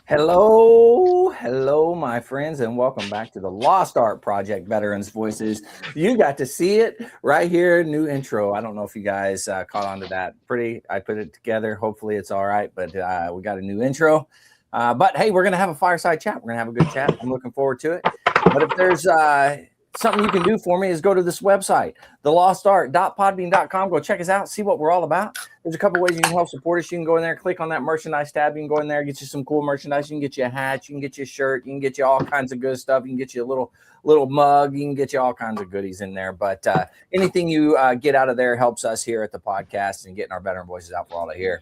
Hello, my friends, and welcome back to the Lost Art Project Veterans Voices. You got to see it right here, new intro. I don't know if you guys caught on to that. I put it together. Hopefully it's all right, but we got a new intro. But hey, we're going to have a fireside chat. We're going to have a good chat. I'm looking forward to it. But if there's something you can do for me is go to this website, thelostart.podbean.com. Go check us out, see what we're all about. There's a couple ways you can help support us. You can go in there, click on that merchandise tab. You can go in there, get you some cool merchandise. You can get you a hat. You can get you a shirt. You can get you all kinds of good stuff. You can get you a little mug. You can get you all kinds of goodies in there. But anything you get out of there helps us here at the podcast and getting our veteran voices out for all to hear.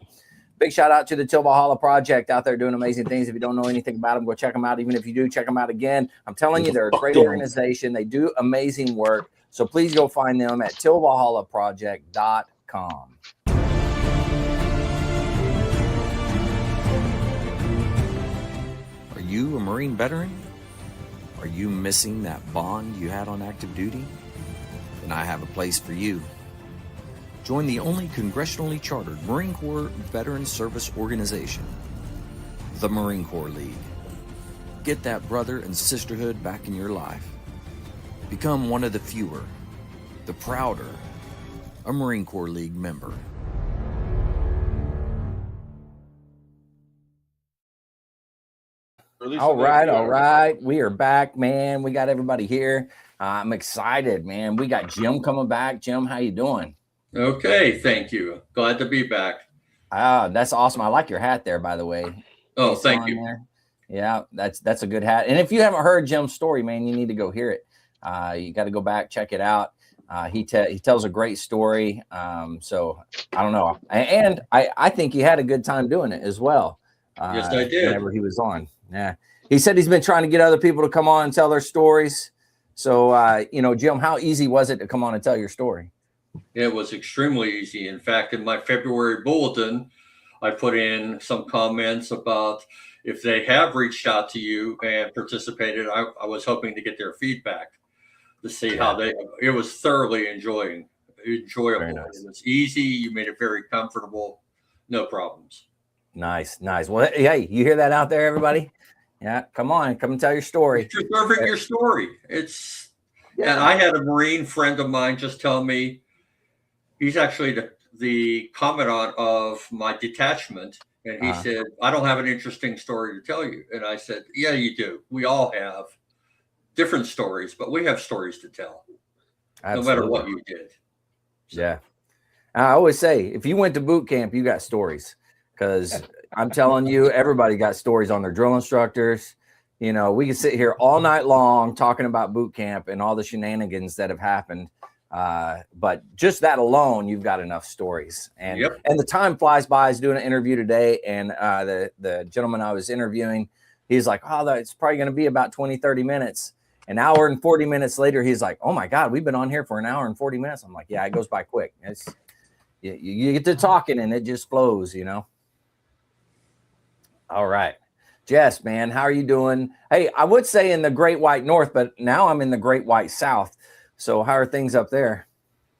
Big shout out to the Till Valhalla Project out there doing amazing things. If you don't know anything about them, go check them out. Even if you do, check them out again. I'm telling you, they're a great organization. They do amazing work. So please go find them at tillvalhallaproject.com. Are you a Marine veteran? Are you missing that bond you had on active duty? Then I have a place for you. Join the only congressionally chartered Marine Corps Veteran Service Organization, the Marine Corps League. Get that brother and sisterhood back in your life. Become one of the fewer, the prouder, a Marine Corps League member. All right. We are back, man. We got everybody here. I'm excited, man. We got Jim coming back. Jim, how you doing? Okay, thank you. Glad to be back. That's awesome. I like your hat there, by the way. Oh, thank you. There. Yeah, that's a good hat. And if you haven't heard Jim's story, man, you need to go hear it. You got to go back, check it out. He tells a great story. So I don't know. And I think he had a good time doing it as well. Yes, I did. Whenever he was on. Yeah. He said he's been trying to get other people to come on and tell their stories. So, Jim, how easy was it to come on and tell your story? It was extremely easy. In fact, in my February bulletin, I put in some comments about if they have reached out to you and participated, I was hoping to get their feedback to see how it was thoroughly enjoyable. Nice. It was easy. You made it very comfortable. No problems. Nice. Well, hey, you hear that out there, everybody? Yeah, come on, come and tell your story. You're serving your story. And I had a Marine friend of mine just tell me, he's actually the commandant of my detachment. And he said, I don't have an interesting story to tell you. And I said, yeah, you do. We all have different stories, but we have stories to tell. Absolutely. No matter what you did. So. Yeah. I always say, if you went to boot camp, you got stories. Because I'm telling you, everybody got stories on their drill instructors. We can sit here all night long talking about boot camp and all the shenanigans that have happened. But just that alone, you've got enough stories. And the time flies by. I was doing an interview today, and the gentleman I was interviewing, he's like, oh, it's probably going to be about 20, 30 minutes. An hour and 40 minutes later, he's like, oh, my God, we've been on here for an hour and 40 minutes. I'm like, yeah, it goes by quick. You get to talking, and it just flows, All right. Jess, man, how are you doing? Hey, I would say in the Great White North, but now I'm in the Great White South. So how are things up there?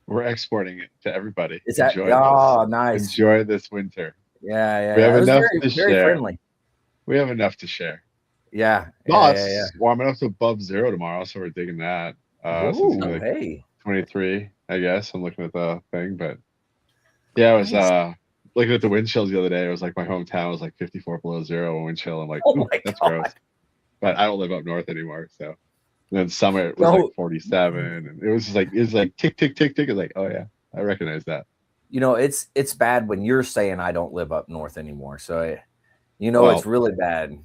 We're exporting it to everybody. Is that nice? Enjoy this winter. Yeah. We have enough to share. Very friendly. We have enough to share. Yeah. It's warming up to above 0 tomorrow, so we're digging that. Ooh, so it's 23, I guess. I'm looking at the thing, but yeah, I was looking at the wind chills the other day. It was like my hometown was like 54 below 0 wind chill. I'm like, that's gross. But I don't live up north anymore, so. And then summer it was like 47, and it was like tick tick tick tick. It's like, oh yeah, I recognize that. It's bad when you're saying I don't live up north anymore. So it's really bad.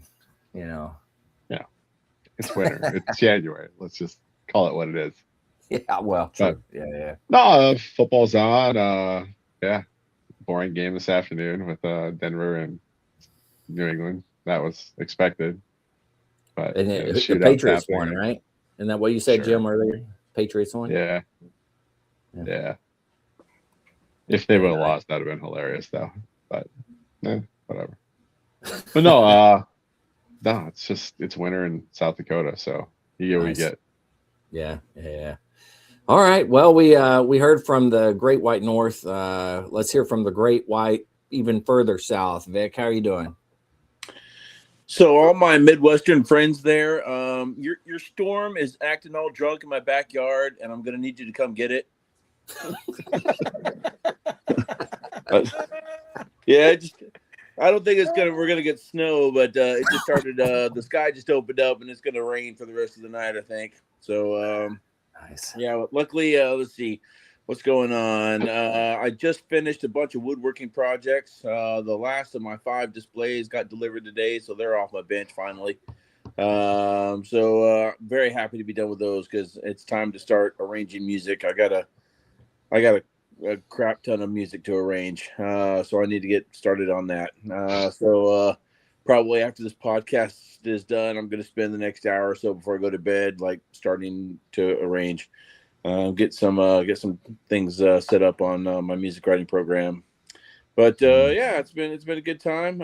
Yeah, it's winter. It's January. Let's just call it what it is. Yeah, well, true. Yeah. No, football's on. Boring game this afternoon with Denver and New England. That was expected. But the Patriots won, right? Isn't that what you said, Jim, earlier? Patriots won? Yeah. If they would have lost, that would have been hilarious, though. But, whatever. But no, it's winter in South Dakota, so you get what you get. Yeah. All right. Well, we heard from the Great White North. Let's hear from the Great White even further south. Vic, how are you doing? So all my Midwestern friends there, your storm is acting all drunk in my backyard, and I'm gonna need you to come get it. Yeah, I don't think we're gonna get snow, but it just started. The sky just opened up, and it's gonna rain for the rest of the night, I think. So Nice. yeah, luckily, let's see what's going on. I just finished a bunch of woodworking projects. The last of my 5 displays got delivered today, so they're off my bench finally. So very happy to be done with those because it's time to start arranging music. I got a crap ton of music to arrange, so I need to get started on that. So probably after this podcast is done, I'm going to spend the next hour or so before I go to bed, like starting to arrange, get some things set up on my music writing program. But yeah, it's been a good time.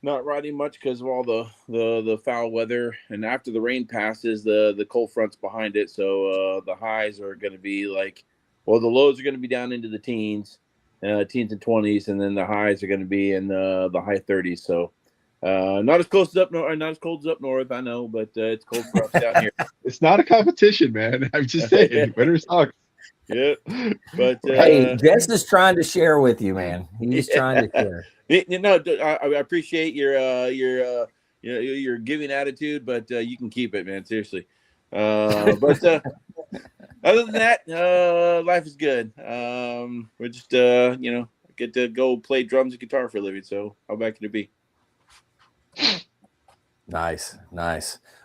Not riding much because of all the foul weather, and after the rain passes, the cold front's behind it, so the highs are going to be the lows are going to be down into the teens and 20s, and then the highs are going to be in the high 30s. So not as close as up north, not as cold as up north, I know, but it's cold for us down here. It's not a competition, man. I'm just saying, winter sucks. Yeah, but hey, Jess is trying to share with you, man. He's trying to share. I appreciate your giving attitude, but you can keep it, man. Seriously. But other than that, life is good. We're just get to go play drums and guitar for a living. So how bad can it be? Nice.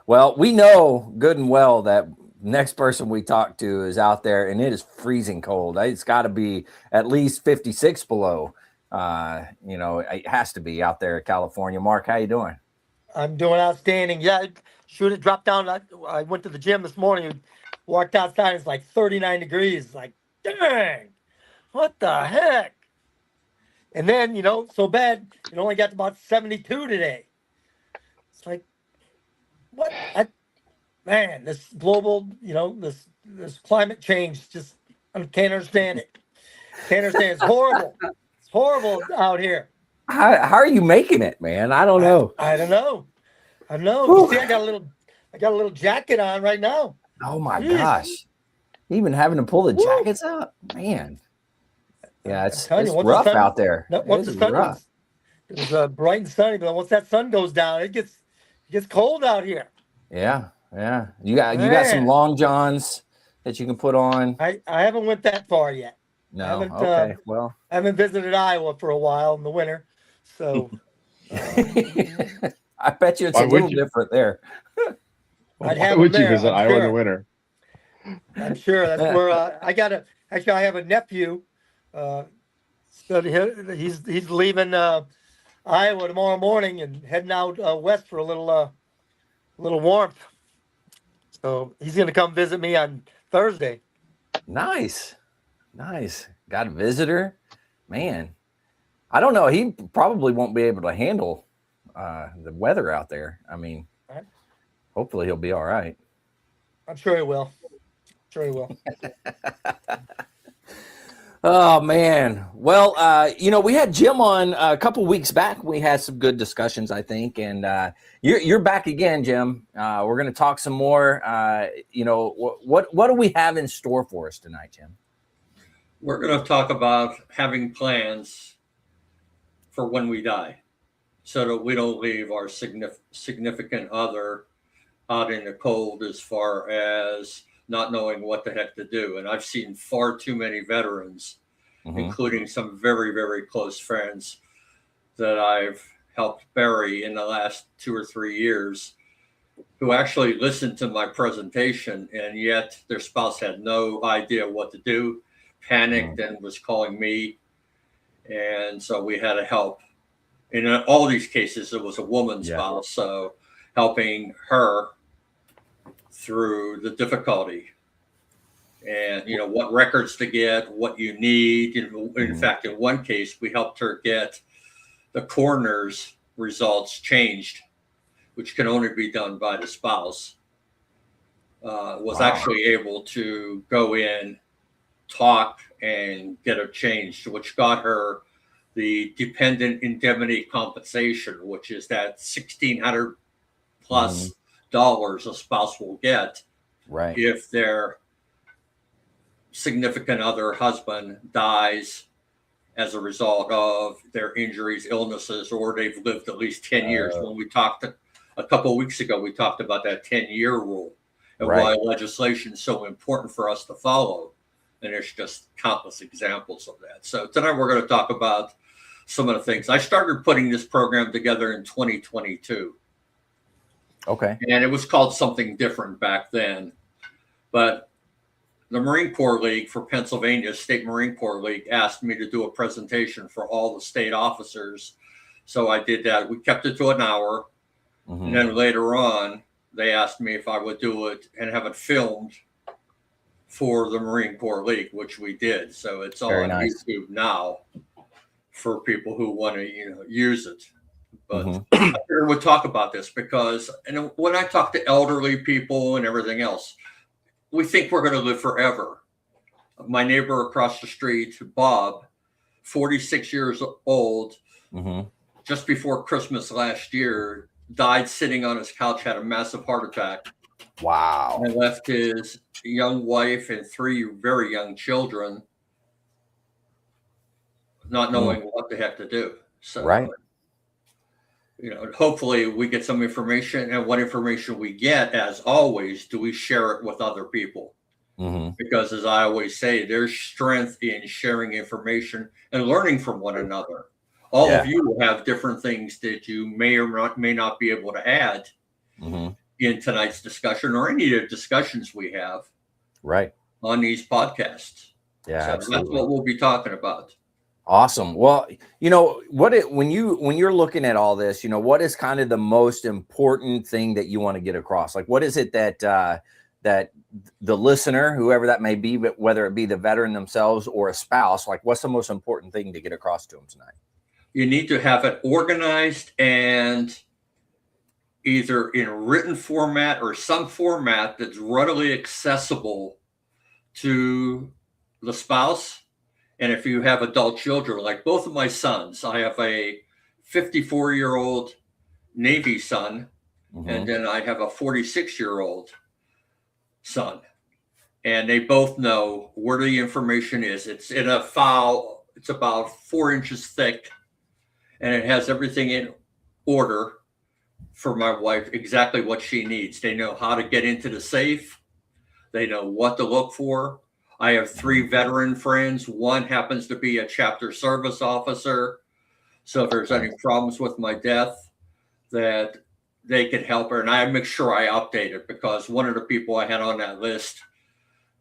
Well, we know good and well that next person we talk to is out there, and it is freezing cold. It's got to be at least 56 below. It has to be out there in California. Mark, how you doing? I'm doing outstanding. Yeah, it dropped down. I went to the gym this morning, walked outside, it's like 39 degrees. Like, dang, what the heck? And then, so bad, it only got to about 72 today. It's like, what? Man, this global, this climate change, just, I can't understand it. Can't understand. It's horrible. It's horrible out here. How are you making it, man? I don't know. I don't know. You see, I got a little jacket on right now. Oh my gosh. Even having to pull the jackets out, man. Yeah, it's rough out there. Once the sun it was bright and sunny, but once that sun goes down, it gets cold out here. Yeah. You got some long johns that you can put on. I haven't went that far yet. No. Okay. Well, I haven't visited Iowa for a while in the winter, so I bet you it's a little different there. I'd have would you there, visit I'm Iowa sure. in the winter? I'm sure that's where I have a nephew. He's leaving Iowa tomorrow morning and heading out west for a little warmth. So he's going to come visit me on Thursday. Nice. Got a visitor, man. I don't know. He probably won't be able to handle the weather out there. I mean, hopefully he'll be all right. I'm sure he will. Oh man. Well, we had Jim on a couple weeks back. We had some good discussions, I think, and you're back again, Jim. We're going to talk some more. What do we have in store for us tonight, Jim? We're going to talk about having plans for when we die, so that we don't leave our significant other out in the cold as far as not knowing what the heck to do. And I've seen far too many veterans, including some very, very close friends that I've helped bury in the last 2 or 3 years, who actually listened to my presentation, and yet their spouse had no idea what to do, panicked, and was calling me. And so we had to help. In all these cases, it was a woman's spouse, so helping her through the difficulty, and what records to get, what you need. In fact, in one case, we helped her get the coroner's results changed, which can only be done by the spouse. Was actually able to go in, talk, and get it changed, which got her the dependent indemnity compensation, which is that $1,600 plus dollars a spouse will get if their significant other, husband, dies as a result of their injuries, illnesses, or they've lived at least 10 years. When we talked a couple of weeks ago, we talked about that 10-year rule and why legislation is so important for us to follow. And there's just countless examples of that. So tonight we're going to talk about some of the things. I started putting this program together in 2022. Okay. And it was called something different back then. But the Marine Corps League for Pennsylvania, State Marine Corps League, asked me to do a presentation for all the state officers. So I did that. We kept it to an hour. And then later on, they asked me if I would do it and have it filmed for the Marine Corps League, which we did. So it's all on YouTube now for people who want to, use it. But I figured we'd talk about this because, and when I talk to elderly people and everything else, we think we're going to live forever. My neighbor across the street, Bob, 46 years old, just before Christmas last year, died sitting on his couch, had a massive heart attack. Wow. And left his young wife and 3 very young children not knowing what the heck to do. So, hopefully we get some information, and what information we get, as always, do we share it with other people? Because as I always say, there's strength in sharing information and learning from one another. All of you will have different things that you may or may not be able to add in tonight's discussion or any of the discussions we have on these podcasts. Yeah, so absolutely. That's what we'll be talking about. Awesome. Well, when you're looking at all this, what is kind of the most important thing that you want to get across? Like, what is it that that the listener, whoever that may be, but whether it be the veteran themselves or a spouse, like, what's the most important thing to get across to them tonight? You need to have it organized and either in written format or some format that's readily accessible to the spouse. And if you have adult children, like both of my sons, I have a 54-year-old Navy son, and then I have a 46-year-old son. And they both know where the information is. It's in a file. It's about 4 inches thick, and it has everything in order for my wife, exactly what she needs. They know how to get into the safe. They know what to look for. I have 3 veteran friends. One happens to be a chapter service officer. So if there's any problems with my death, that they can help her. And I make sure I update it, because one of the people I had on that list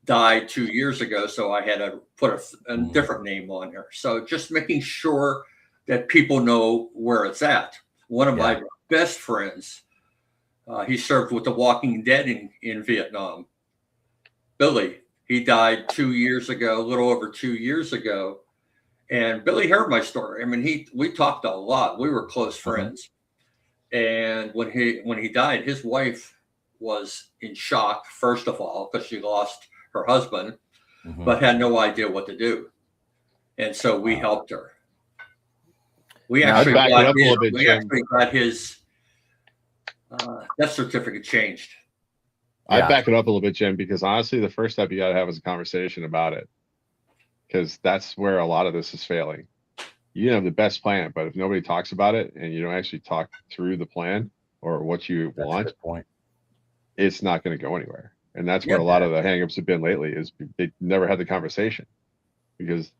died 2 years ago. So I had to put a different name on her. So just making sure that people know where it's at. One of my best friends, he served with the Walking Dead in Vietnam. Billy, he died 2 years ago, a little over 2 years ago. And Billy heard my story. I mean, we talked a lot. We were close friends. And when he died, his wife was in shock, first of all, because she lost her husband, but had no idea what to do. And so we helped her. We actually got his death certificate changed. I'd back it up a little bit, Jim, because honestly, the first step you got to have is a conversation about it, because that's where a lot of this is failing. You have the best plan, but if nobody talks about it and you don't actually talk through the plan or what you want, it's not going to go anywhere. And that's where a lot of the hangups have been lately, is they never had the conversation, because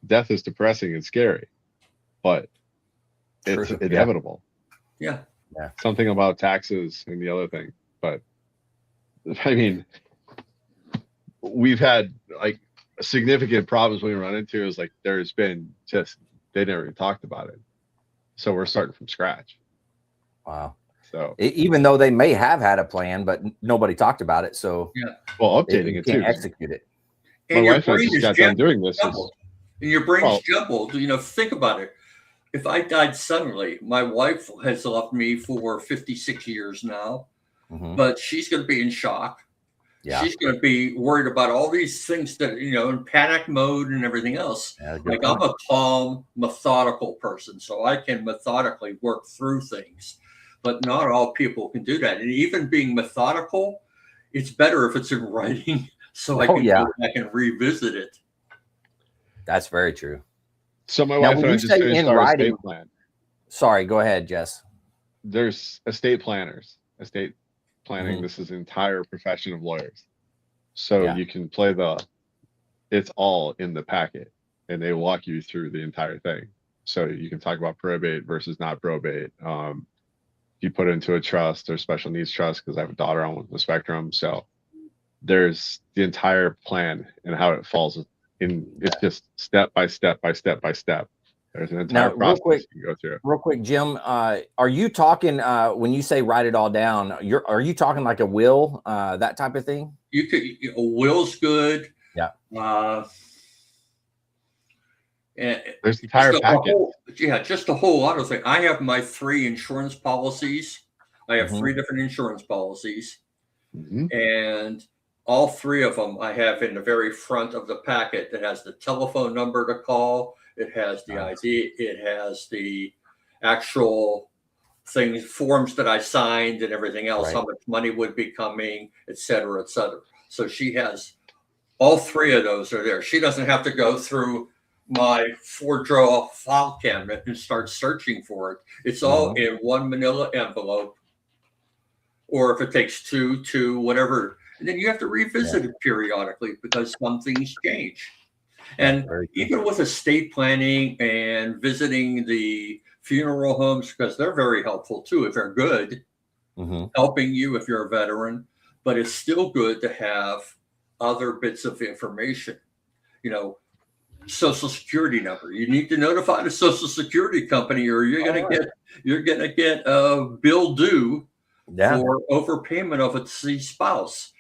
death is depressing and scary, but it's inevitable. Yeah. Something about taxes and the other thing. But I mean, we've had like significant problems we run into is like, there's been just, they never even talked about it. So we're starting from scratch. Wow. So even though they may have had a plan, but nobody talked about it. So well, updating it too. Execute it. And my wife just got done doing this. And your brain's jumbled. Think about it. If I died suddenly, my wife has loved me for 56 years now, but she's going to be in shock. Yeah. She's going to be worried about all these things that, in panic mode and everything else. Yeah, Like I'm a calm, methodical person, so I can methodically work through things, but not all people can do that. And even being methodical, it's better if it's in writing so I can go back and revisit it. That's very true. So my wife and I just finished our estate plan. Sorry, go ahead, Jess. There's estate planners, estate planning. This is an entire profession of lawyers. So you can play it's all in the packet, and they walk you through the entire thing. So you can talk about probate versus not probate. You put it into a trust or special needs trust, because I have a daughter on the spectrum. So there's the entire plan and how it falls in. It's just step by step by step by step. There's an entire process you can go through. Real quick, Jim, are you talking when you say write it all down? Are you talking like a will, that type of thing? A will's good. Yeah. And there's the entire packet. Just a whole lot of things. I have my 3 insurance policies. I have 3 different insurance policies, and all 3 of them I have in the very front of the packet that has the telephone number to call. It has the ID. It has the actual forms that I signed and everything else, how much money would be coming, et cetera, et cetera. So she has all 3 of those are there. She doesn't have to go through my 4-drawer file cabinet and start searching for it. It's all in one manila envelope, or if it takes two, whatever. And then you have to revisit it periodically because some things change. And even with estate planning and visiting the funeral homes, because they're very helpful too, if they're good, helping you if you're a veteran, but it's still good to have other bits of information, Social Security number. You need to notify the Social Security company, or you're gonna get a bill due for overpayment of a deceased spouse.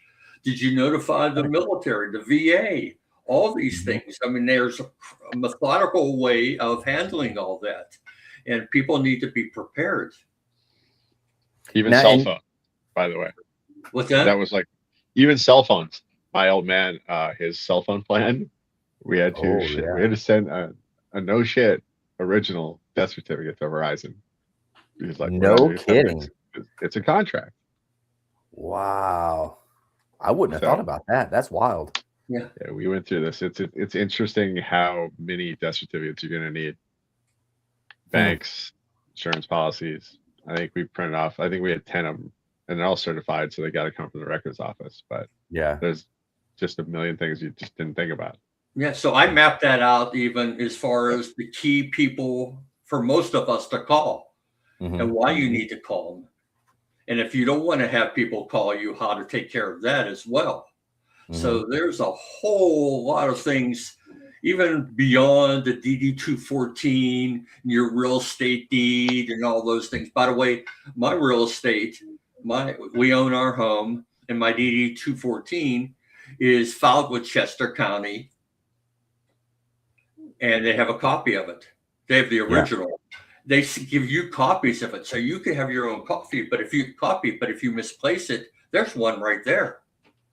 Did you notify the military, the VA? All these things. I mean, there's a methodical way of handling all that, and people need to be prepared. Even cell phone, by the way. What's that? That was like, even cell phones. My old man, his cell phone plan, we had to send a no shit original death certificate to Verizon. He's like, no kidding. It's a contract. Wow. I wouldn't have thought about that. That's wild. Yeah, we went through this. It's interesting how many death certificates you're going to need. Banks, insurance policies. I think we printed off. I think we had 10 of them, and they're all certified, so they got to come from the records office. But there's just a million things you just didn't think about. Yeah, so I mapped that out even as far as the key people for most of us to call, and why you need to call them, and if you don't want to have people call you, how to take care of that as well. So there's a whole lot of things, even beyond the DD-214, your real estate deed, and all those things. By the way, my real estate, we own our home, and my DD-214 is filed with Chester County, and they have a copy of it. They have the original. They give you copies of it, so you can have your own copy. But if you misplace it, there's one right there.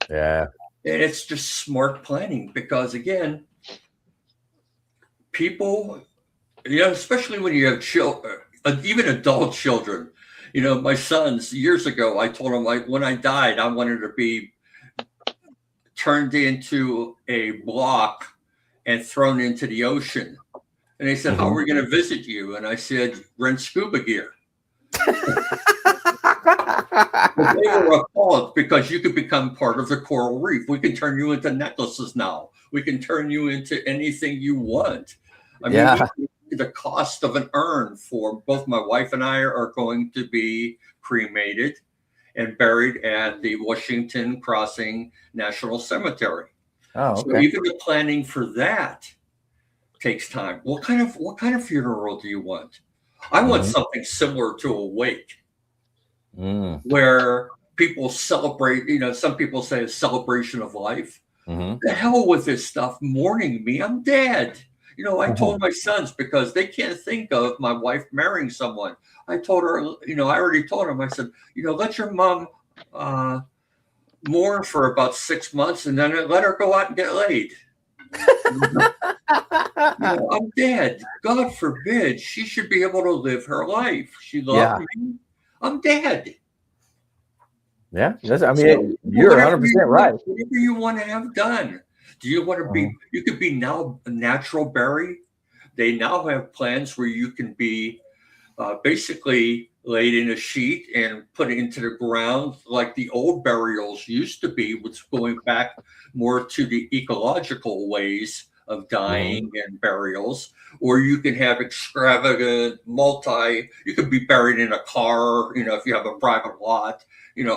Yeah. And it's just smart planning, because again, people, especially when you have children, even adult children, my sons, years ago, I told them when I died, I wanted to be turned into a block and thrown into the ocean. And they said, how are we going to visit you? And I said, rent scuba gear. But they were appalled, because you could become part of the coral reef. We can turn you into necklaces now. We can turn you into anything you want. I mean, the cost of an urn for both my wife and I are going to be cremated and buried at the Washington Crossing National Cemetery. Oh, okay. So even the planning for that takes time. What kind of funeral do you want? I want something similar to a wake, where people celebrate. Some people say a celebration of life. The hell with this stuff. Mourning me, I'm dead. I told my sons, because they can't think of my wife marrying someone. I told her, I already told them. I said, let your mom mourn for about 6 months and then let her go out and get laid. I'm dead. God forbid. She should be able to live her life. She loved me. I'm dead. Yeah, I mean, you're 100% right. Whatever you want to have done. Do you want to be? You could be now a natural bury. They now have plans where you can be basically laid in a sheet and put into the ground like the old burials used to be, which going back more to the ecological ways of dying and burials. Or you can have extravagant you could be buried in a car, if you have a private lot,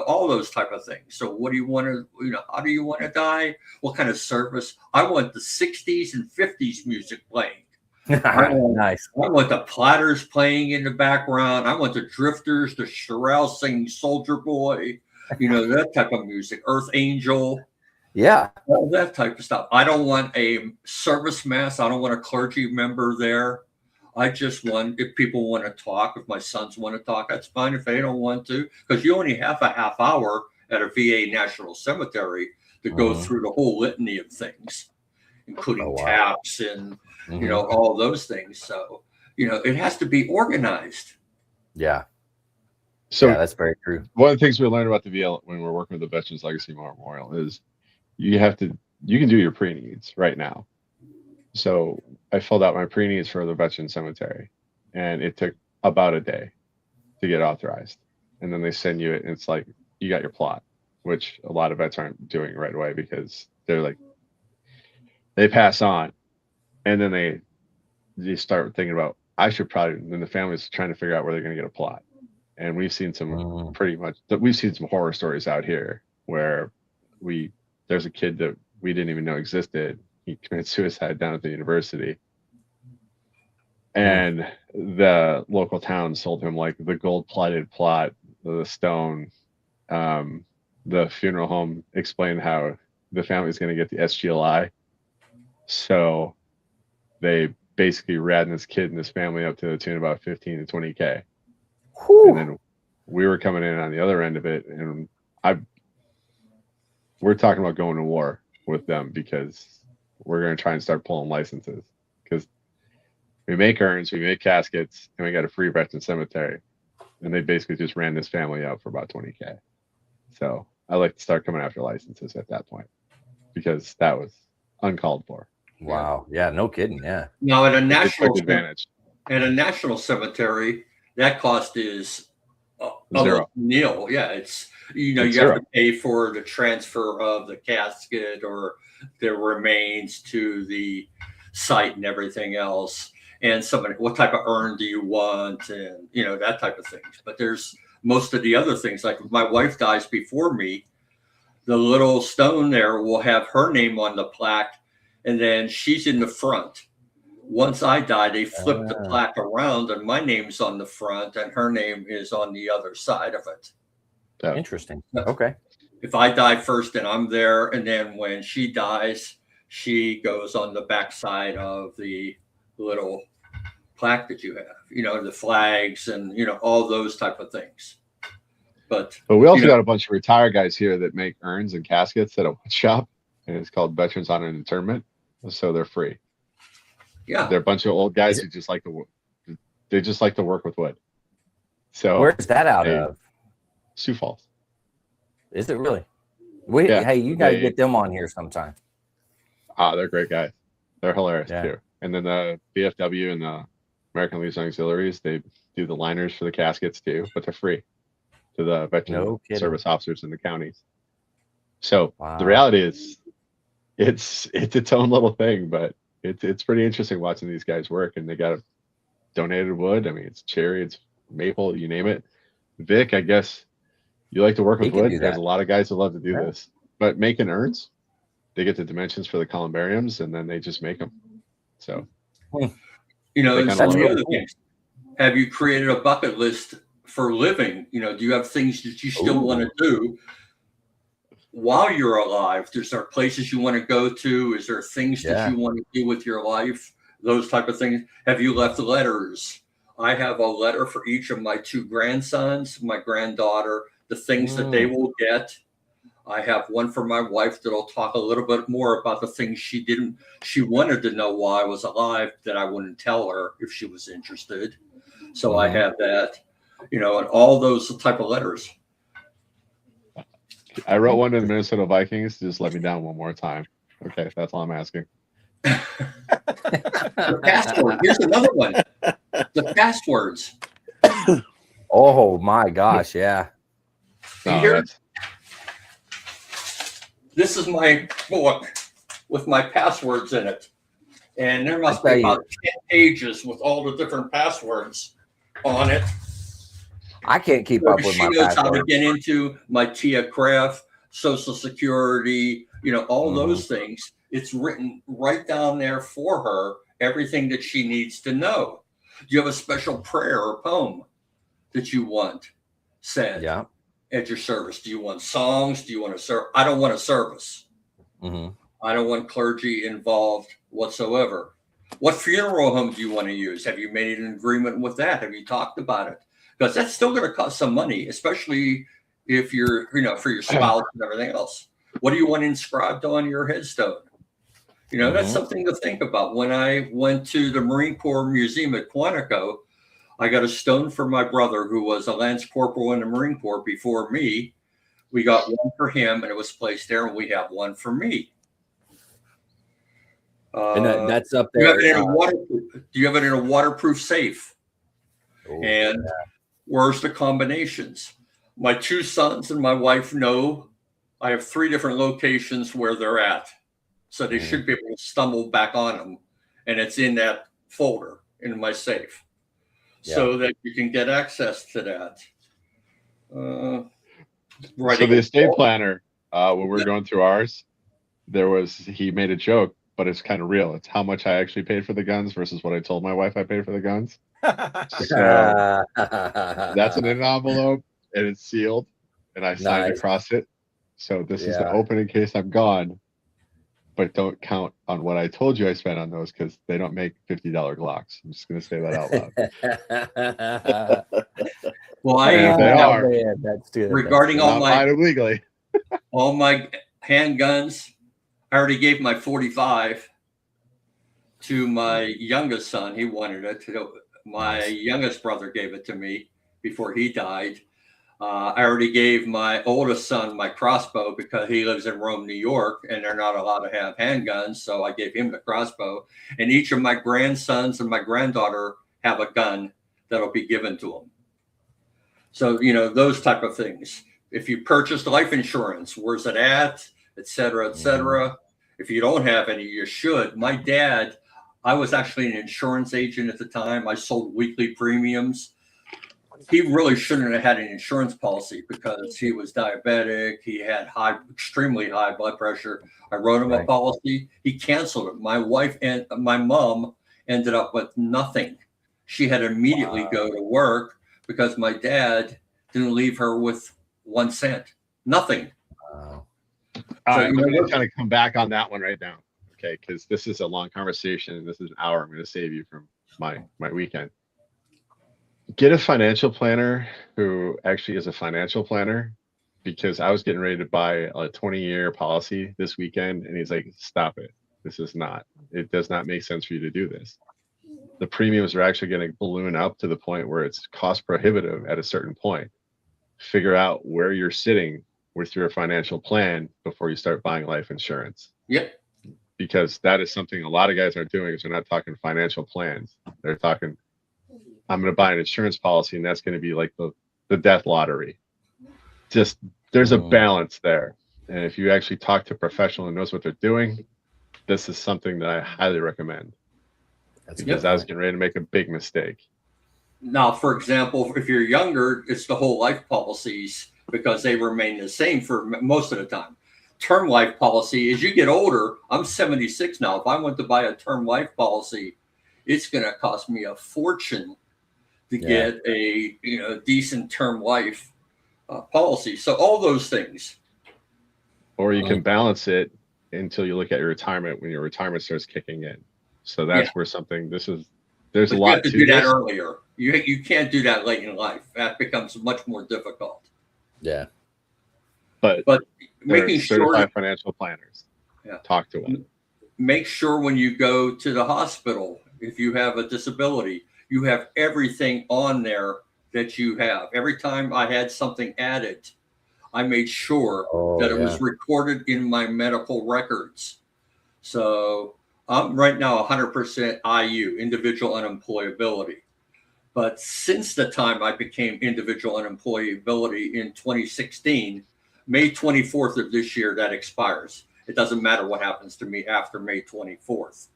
all those type of things. So what do you want to, how do you want to die? What kind of service? I want the 60s and 50s music playing. Nice. I want the Platters playing in the background. I want the Drifters, the Shirelles singing Soldier Boy, that type of music. Earth Angel. Yeah. All that type of stuff. I don't want a service mass. I don't want a clergy member there. I just want, if people want to talk, if my sons want to talk, that's fine. If they don't want to, because you only have a half hour at a VA National Cemetery to go through the whole litany of things, including taps and all those things. So, it has to be organized. Yeah. So that's very true. One of the things we learned about the VL when we're working with the Veterans Legacy Memorial is you can do your pre-needs right now. So I filled out my pre-needs for the Veterans Cemetery, and it took about a day to get authorized. And then they send you it, and it's like, you got your plot, which a lot of vets aren't doing right away because they're like, they pass on. And then they start thinking about, then the family's trying to figure out where they're going to get a plot. And we've seen some we've seen some horror stories out here where there's a kid that we didn't even know existed. He committed suicide down at the university. And the local town sold him like the gold-plated plot, the stone. The funeral home explained how the family's going to get the SGLI. So they basically ratted this kid and his family up to the tune of about 15 to 20K. And then we were coming in on the other end of it, and we're talking about going to war with them because we're going to try and start pulling licenses because we make urns, we make caskets, and we got a free veteran cemetery. And they basically just ran this family out for about 20K. So I like to start coming after licenses at that point because that was uncalled for. Wow. Yeah, no kidding. Yeah. Now at a national advantage. At a national cemetery, that cost is zero. Nil. Yeah, it's you zero. have to pay for the transfer of the casket or the remains to the site and everything else. And what type of urn do you want, and that type of things. But there's most of the other things. Like if my wife dies before me, the little stone there will have her name on the plaque, and then she's in the front. Once I die, they flip the plaque around, and my name's on the front, and her name is on the other side of it. Yeah. Interesting. Okay. If I die first, then I'm there, and then when she dies, she goes on the back side of the little plaque that you have. The flags and all those type of things. But we also got a bunch of retired guys here that make urns and caskets at a wood shop, and it's called Veterans Honor and Interment. So they're free. Yeah, they're a bunch of old guys who just like to work with wood. So where's that out of? Sioux Falls. Is it really? Hey, you got to get them on here sometime. They're great guys. They're hilarious too. And then the BFW and the American Legion Auxiliaries, they do the liners for the caskets too, but they're free to the veteran service officers in the counties. So the reality is, it's its own little thing, but it's pretty interesting watching these guys work. And they got donated wood. I mean, it's cherry, it's maple, you name it. Vic, I guess you like to work with wood. There's a lot of guys who love to do this, but making urns, they get the dimensions for the columbariums, and then they just make them. So, and some of the other things. Have you created a bucket list for living? Do you have things that you still want to do while you're alive? Is there places you want to go to? Is there things that you want to do with your life? Those type of things. Have you left letters? I have a letter for each of my 2 grandsons, my granddaughter, the things that they will get. I have one for my wife that'll talk a little bit more about the things she wanted to know while I was alive that I wouldn't tell her if she was interested. So I have that, and all those type of letters. I wrote one to the Minnesota Vikings. Just let me down one more time. Okay, that's all I'm asking. The password. Here's another one. The passwords. Oh my gosh, yeah. This is my book with my passwords in it. And there must be about 10 pages with all the different passwords on it. I can't keep up with my passwords. She knows how to get into my TIA craft, Social Security, all those things. It's written right down there for her, everything that she needs to know. Do you have a special prayer or poem that you want said at your service? Do you want songs? Do you want to I don't want a service. I don't want clergy involved whatsoever. What funeral home do you want to use? Have you made an agreement with that? Have you talked about it? Because that's still going to cost some money, especially if you're, for your spouse and everything else. What do you want inscribed on your headstone? That's something to think about. When I went to the Marine Corps Museum at Quantico, I got a stone for my brother who was a Lance Corporal in the Marine Corps before me. We got one for him and it was placed there, and we have one for me. And that's up there. Do you have it in a waterproof safe? And where's the combinations? My two sons and my wife know I have 3 different locations where they're at. So they should be able to stumble back on them. And it's in that folder in my safe. So that you can get access to that. So the estate planner, when we were going through ours, he made a joke, but it's kind of real. It's how much I actually paid for the guns versus what I told my wife I paid for the guns. So that's in an envelope and it's sealed and I signed across it. So this is the open in case I'm gone, but don't count on what I told you I spent on those because they don't make $50 Glocks. I'm just going to say that out loud. Well, regarding all my handguns, I already gave my 45 to my youngest son. He wanted it. My youngest brother gave it to me before he died. I already gave my oldest son my crossbow because he lives in Rome, New York, and they're not allowed to have handguns. So I gave him the crossbow. And each of my grandsons and my granddaughter have a gun that'll be given to them. So, those type of things. If you purchased life insurance, where's it at, et cetera, et cetera. If you don't have any, you should. My dad, I was actually an insurance agent at the time. I sold weekly premiums. He really shouldn't have had an insurance policy because he was diabetic. He had extremely high blood pressure. I wrote him a policy. He canceled it. My wife and my mom ended up with nothing. She had to immediately go to work because my dad didn't leave her with 1 cent. Nothing. All right, I'm going to kind of come back on that one right now. Okay, because this is a long conversation and this is an hour. I'm going to save you from my weekend. Get a financial planner who actually is a financial planner, because I was getting ready to buy a 20-year policy this weekend and he's like, stop it. It does not make sense for you to do this. The premiums are actually going to balloon up to the point where it's cost prohibitive at a certain point. Figure out where you're sitting with your financial plan before you start buying life insurance. Yep. Because that is something a lot of guys are doing is they're not talking financial plans. They're talking, I'm going to buy an insurance policy and that's going to be like the death lottery. Just there's a balance there. And if you actually talk to a professional who knows what they're doing, this is something that I highly recommend. Because I was getting ready to make a big mistake. Now, for example, if you're younger, it's the whole life policies because they remain the same for most of the time. Term life policy, as you get older, I'm 76 now. If I went to buy a term life policy, it's going to cost me a fortune to get a decent term life policy. So all those things. Or you can balance it until you look at your retirement when your retirement starts kicking in. So that's where there's a lot you have to do that earlier. You can't do that late in life. That becomes much more difficult. Yeah. but But they're making certified sure, financial planners. yeah, Talk to one. make sure when you go to the hospital, if you have a disability, you have everything on there that you have. Every time I had something added, I made sure that it was recorded in my medical records. So I'm right now 100% IU, individual unemployability. But since the time I became individual unemployability in 2016, May 24th of this year, that expires. It doesn't matter what happens to me after May 24th.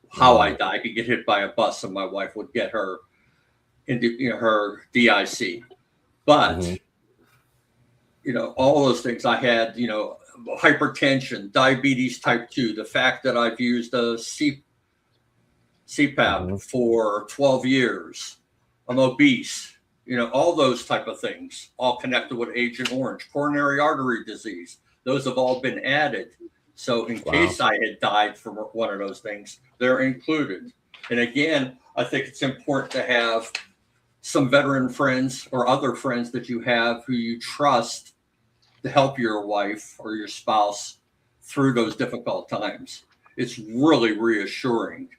How I die, I could get hit by a bus and my wife would get her her DIC. But all those things I had, hypertension, diabetes type 2, the fact that I've used a CPAP for 12 years, I'm obese, all those type of things, all connected with Agent Orange, coronary artery disease. Those have all been added. So in case I had died from one of those things, they're included. And again, I think it's important to have some veteran friends or other friends that you have who you trust to help your wife or your spouse through those difficult times. It's really reassuring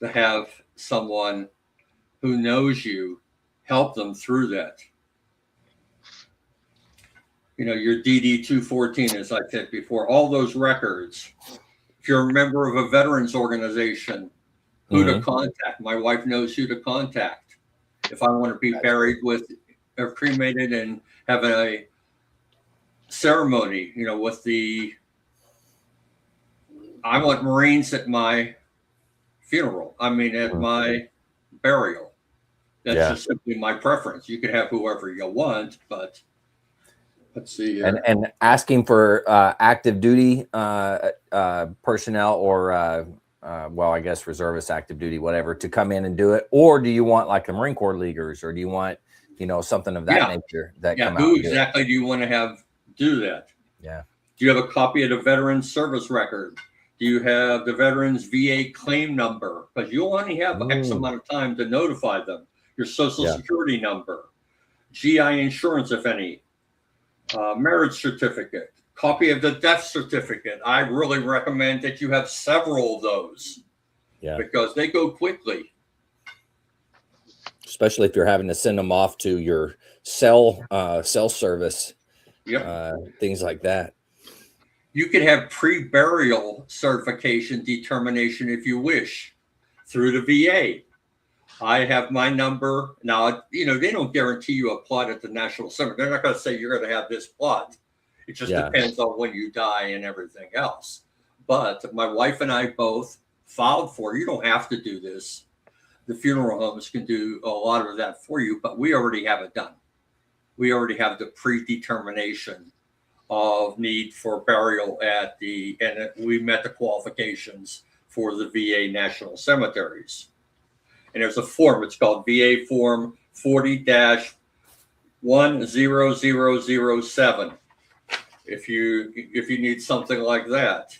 to have someone who knows you help them through that. Your DD 214, as I said before, all those records. If you're a member of a veterans organization, who to contact. My wife knows who to contact. If I want to be buried with or cremated and have a ceremony, with I want Marines at my funeral. I mean, at my burial. That's just simply my preference. You can have whoever you want, but let's see. And asking for active duty personnel or, I guess reservist, active duty, whatever, to come in and do it. Or do you want like the Marine Corps Leaguers, or do you want, something of that nature that come out? Who exactly do you want to have do that? Yeah. Do you have a copy of the veteran service record? Do you have the veterans VA claim number? Because you'll only have X amount of time to notify them. Your social security number, GI insurance, if any, marriage certificate, copy of the death certificate. I really recommend that you have several of those because they go quickly. Especially if you're having to send them off to your cell service, things like that. You can have pre-burial certification determination if you wish through the VA. I have my number. Now, they don't guarantee you a plot at the National Cemetery. They're not going to say you're going to have this plot. It just depends on when you die and everything else. But my wife and I both filed for, you don't have to do this. The funeral homes can do a lot of that for you, but we already have it done. We already have the predetermination of need for burial and we met the qualifications for the VA National Cemeteries. And there's a form, it's called VA Form 40-10007. If you need something like that.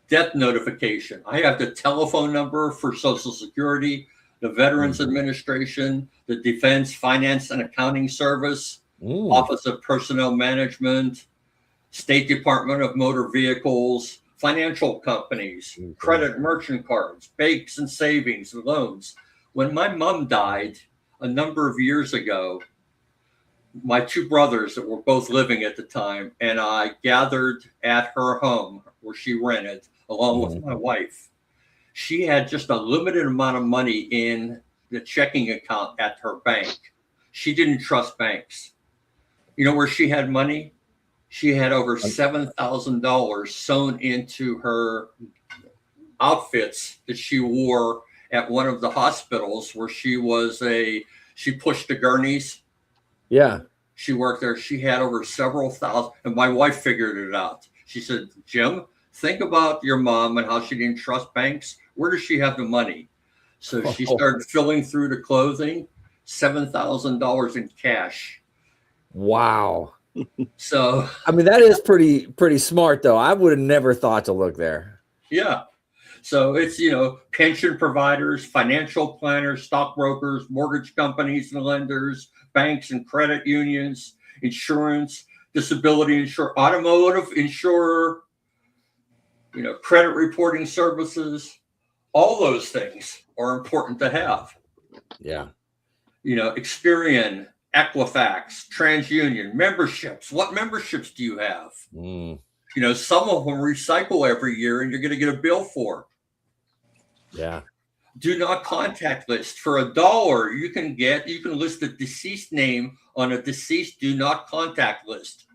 Death notification. I have the telephone number for Social Security, the Veterans Administration, the Defense Finance and Accounting Service, Office of Personnel Management, State Department of Motor Vehicles, financial companies, credit merchant cards, banks and savings and loans. When my mom died a number of years ago, my two brothers that were both living at the time and I gathered at her home where she rented along with my wife. She had just a limited amount of money in the checking account at her bank. She didn't trust banks. You know where she had money? She had over $7,000 sewn into her outfits that she wore at one of the hospitals where she pushed the gurneys. Yeah. She worked there. She had over several thousand, and my wife figured it out. She said, Jim, think about your mom and how she didn't trust banks. Where does she have the money? So she started filling through the clothing, $7,000 in cash. Wow. So, I mean, that is pretty smart, though. I would have never thought to look there. Yeah. So it's, pension providers, financial planners, stockbrokers, mortgage companies and lenders, banks and credit unions, insurance, disability insurer, automotive insurer, credit reporting services. All those things are important to have. Yeah. Experian, Equifax, TransUnion, memberships. What memberships do you have? Some of them recycle every year and you're going to get a bill for. Yeah. Do not contact list. For $1, you can list a deceased name on a deceased do not contact list.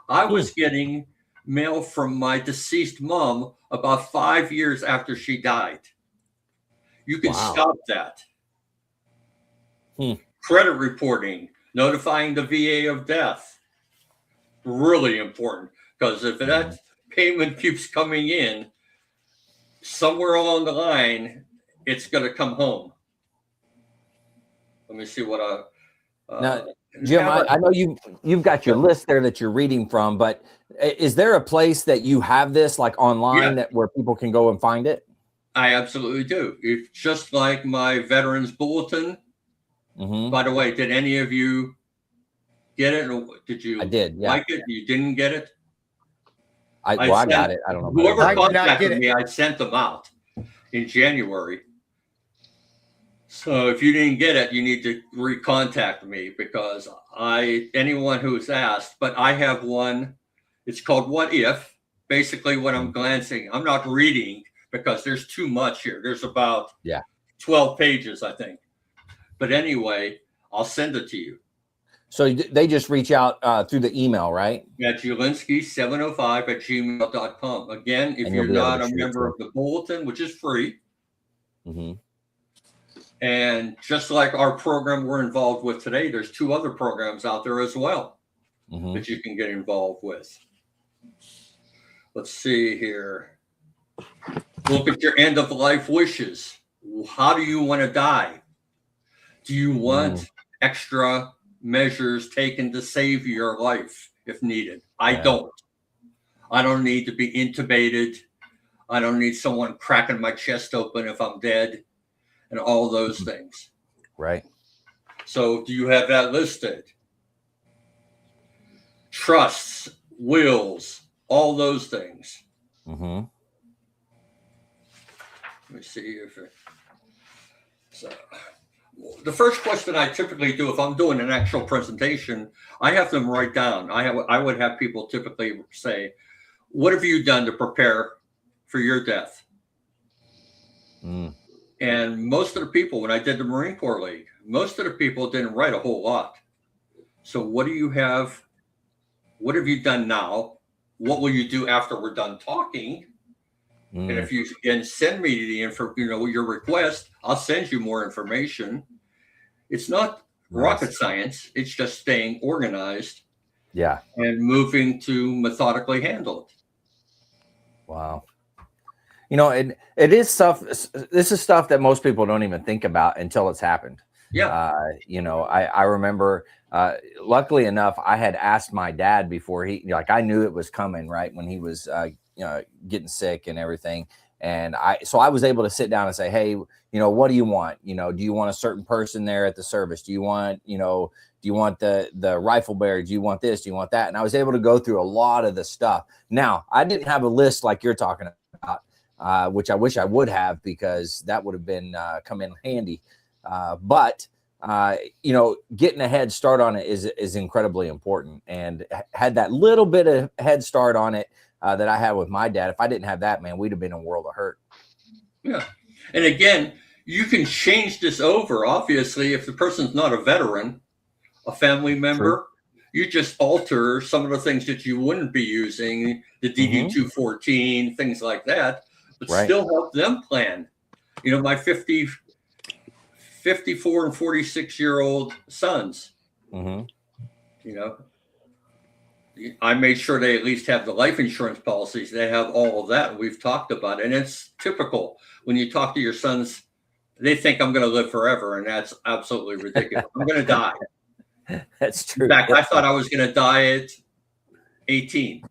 I was getting mail from my deceased mom about 5 years after she died. You can stop that. Credit reporting, notifying the VA of death. Really important, because if that payment keeps coming in, somewhere along the line, it's going to come home. Let me see what now, Jim, I know you've got your list there that you're reading from, but is there a place that you have this like online that where people can go and find it? I absolutely do. It's just like my Veterans Bulletin. By the way, did any of you get it? Or did you? I did. Yeah. Like it? You didn't get it? I got it. I don't know. Whoever contacted me, I sent them out in January. So if you didn't get it, you need to recontact me, because anyone who's asked, but I have one. It's called What If. Basically what I'm glancing, I'm not reading because there's too much here. There's about 12 pages, I think. But anyway, I'll send it to you. So they just reach out through the email, right? At Julinski705@gmail.com. Again, if you're not a member of the bulletin, which is free, and just like our program we're involved with today, there's 2 other programs out there as well that you can get involved with. Let's see here. Look at your end of life wishes. How do you want to die? Do you want extra measures taken to save your life if needed? I don't. I don't need to be intubated. I don't need someone cracking my chest open if I'm dead, and all those things. Right. So do you have that listed? Trusts, wills, all those things. Let me see if the first question I typically do if I'm doing an actual presentation, I have them write down. I would have people typically say, what have you done to prepare for your death? And most of the people, when I did the Marine Corps League, most of the people didn't write a whole lot. So what do you have? What have you done now? What will you do after we're done talking? And if you can send me the info, your request, I'll send you more information. It's not rocket science. It's just staying organized. Yeah. And moving to methodically handle it. Wow. It is stuff. This is stuff that most people don't even think about until it's happened. Yeah. I remember, luckily enough, I had asked my dad before I knew it was coming, right, when he was, getting sick and everything. And I was able to sit down and say, hey, what do you want? Do you want a certain person there at the service? Do you want, do you want the rifle bearer? Do you want this? Do you want that? And I was able to go through a lot of the stuff. Now, I didn't have a list like you're talking about, which I wish I would have, because that would have been come in handy. But getting a head start on it is incredibly important, and had that little bit of head start on it that I had with my dad. If I didn't have that, man, we'd have been in a world of hurt. Yeah. And again, you can change this over. Obviously, if the person's not a veteran, a family member, you just alter some of the things that you wouldn't be using, the DD-214, things like that, but still help them plan. My 54 and 46-year-old sons, I made sure they at least have the life insurance policies. They have all of that. And we've talked about it. And it's typical when you talk to your sons, they think I'm going to live forever. And that's absolutely ridiculous. I'm going to die. That's true. In fact, I thought I was going to die at 18.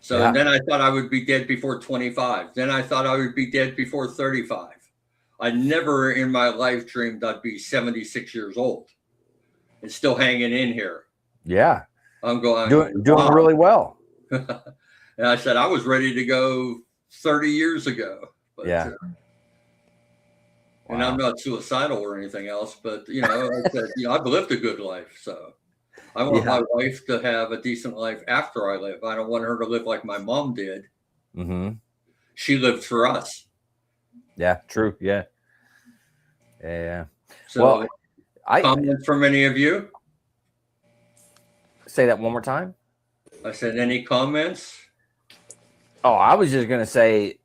So then I thought I would be dead before 25. Then I thought I would be dead before 35. I never in my life dreamed I'd be 76 years old and still hanging in here. Yeah. I'm going, doing wow. really well. And I said, I was ready to go 30 years ago. But, Yeah. and I'm not suicidal or anything else, but, you know, I said, you know, I've lived a good life. So I want my wife to have a decent life after I live. I don't want her to live like my mom did. Mm-hmm. She lived for us. Yeah, true. Yeah. Yeah. So comments from any of you? Say that one more time. I said, any comments? Oh, I was just going to say,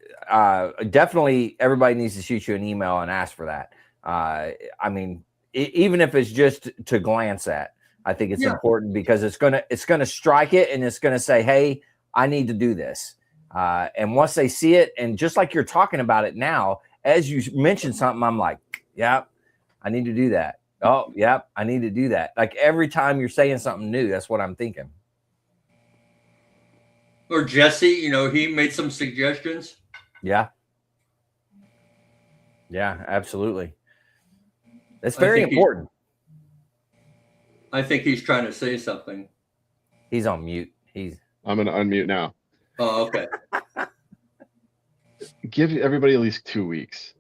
definitely everybody needs to shoot you an email and ask for that. I mean, even if it's just to glance at, I think it's important because it's going to strike it and it's going to say, hey, I need to do this. And once they see it, and just like you're talking about it now, as you mentioned something, I'm like, yeah, I need to do that. Oh, yeah, I need to do that. Like every time you're saying something new, that's what I'm thinking. Or Jesse, you know, he made some suggestions. Yeah. Yeah, absolutely. It's very important. I think he's trying to say something. He's on mute. I'm going to unmute now. Oh, okay. Give everybody at least 2 weeks,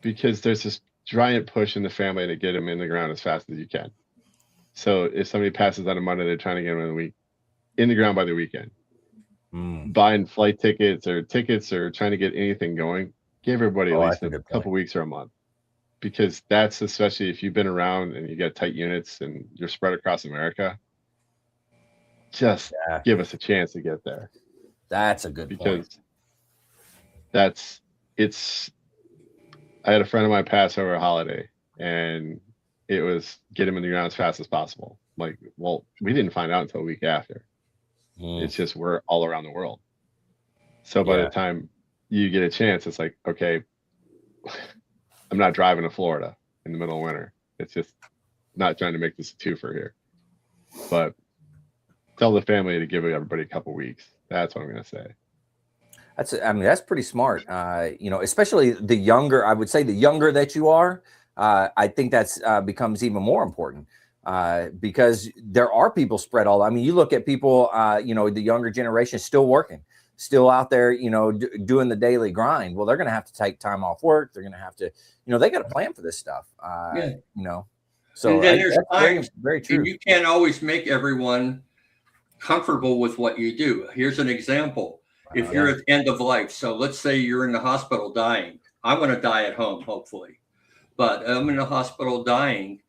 because there's this giant push in the family to get them in the ground as fast as you can. So if somebody passes on a Monday, they're trying to get them in the ground by the weekend. Buying flight tickets or trying to get anything going, give everybody at least a couple weeks or a month, because that's, especially if you've been around and you got tight units and you're spread across America, just give us a chance to get there. That's a good point. Because I had a friend of mine pass over a holiday, and it was get him in the ground as fast as possible. Like, well, we didn't find out until a week after. It's just, we're all around the world. So by the time you get a chance, it's like, okay, I'm not driving to Florida in the middle of winter. It's just not trying to make this a twofer here. But tell the family to give everybody a couple weeks. That's what I'm going to say. That's pretty smart. You know, especially the younger, I would say the younger that you are, I think that's becomes even more important. Because there are people spread all. I mean, you look at people, you know, the younger generation still working, still out there, you know, doing the daily grind. Well, they're going to have to take time off work. They're going to have to, you know, they got to plan for this stuff. You know, so and then there's times very true. You can't always make everyone comfortable with what you do. Here's an example. If you're at the end of life, so let's say you're in the hospital dying. I want to die at home, hopefully, but I'm in the hospital dying.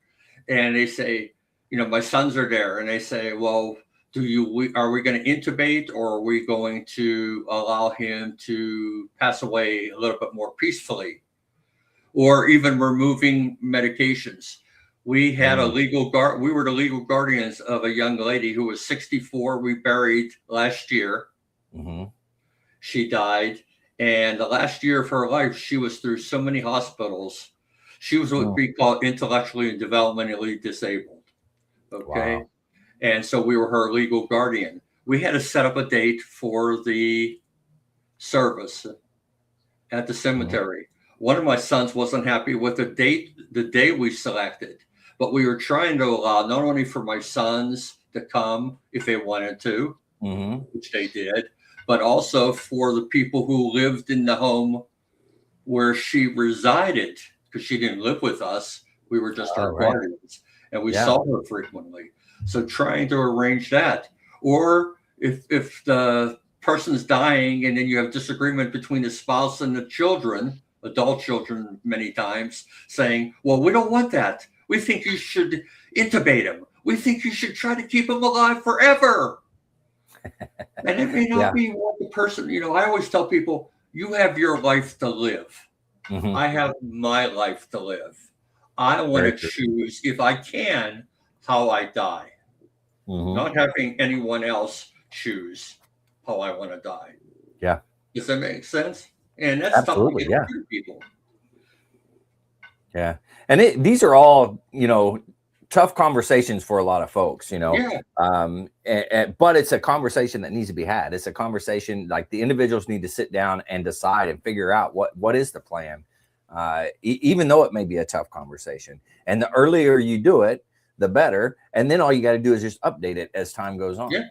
And they say, you know, my sons are there, and they say, well, are we going to intubate, or are we going to allow him to pass away a little bit more peacefully, or even removing medications? We had we were the legal guardians of a young lady who was 64. We buried last year. She died, and the last year of her life, she was through so many hospitals. She was what we call intellectually and developmentally disabled. Okay. Wow. And so we were her legal guardian. We had to set up a date for the service at the cemetery. One of my sons wasn't happy with the day we selected, but we were trying to allow not only for my sons to come if they wanted to, which they did, but also for the people who lived in the home where she resided, because she didn't live with us. We were just her guardians, and we saw her frequently. So trying to arrange that. Or if the person's dying and then you have disagreement between the spouse and the children, adult children many times, saying, well, we don't want that. We think you should intubate him. We think you should try to keep him alive forever. And it may not be what the person, you know, I always tell people, you have your life to live. I have my life to live. I want to choose, if I can, how I die. Not having anyone else choose how I want to die. Yeah. Does that make sense? And that's absolutely tough to people. Yeah. And these are all, you know, tough conversations for a lot of folks, you know. But it's a conversation that needs to be had. It's a conversation, like, the individuals need to sit down and decide and figure out what is the plan, even though it may be a tough conversation. And the earlier you do it, the better. And then all you got to do is just update it as time goes on. Yeah.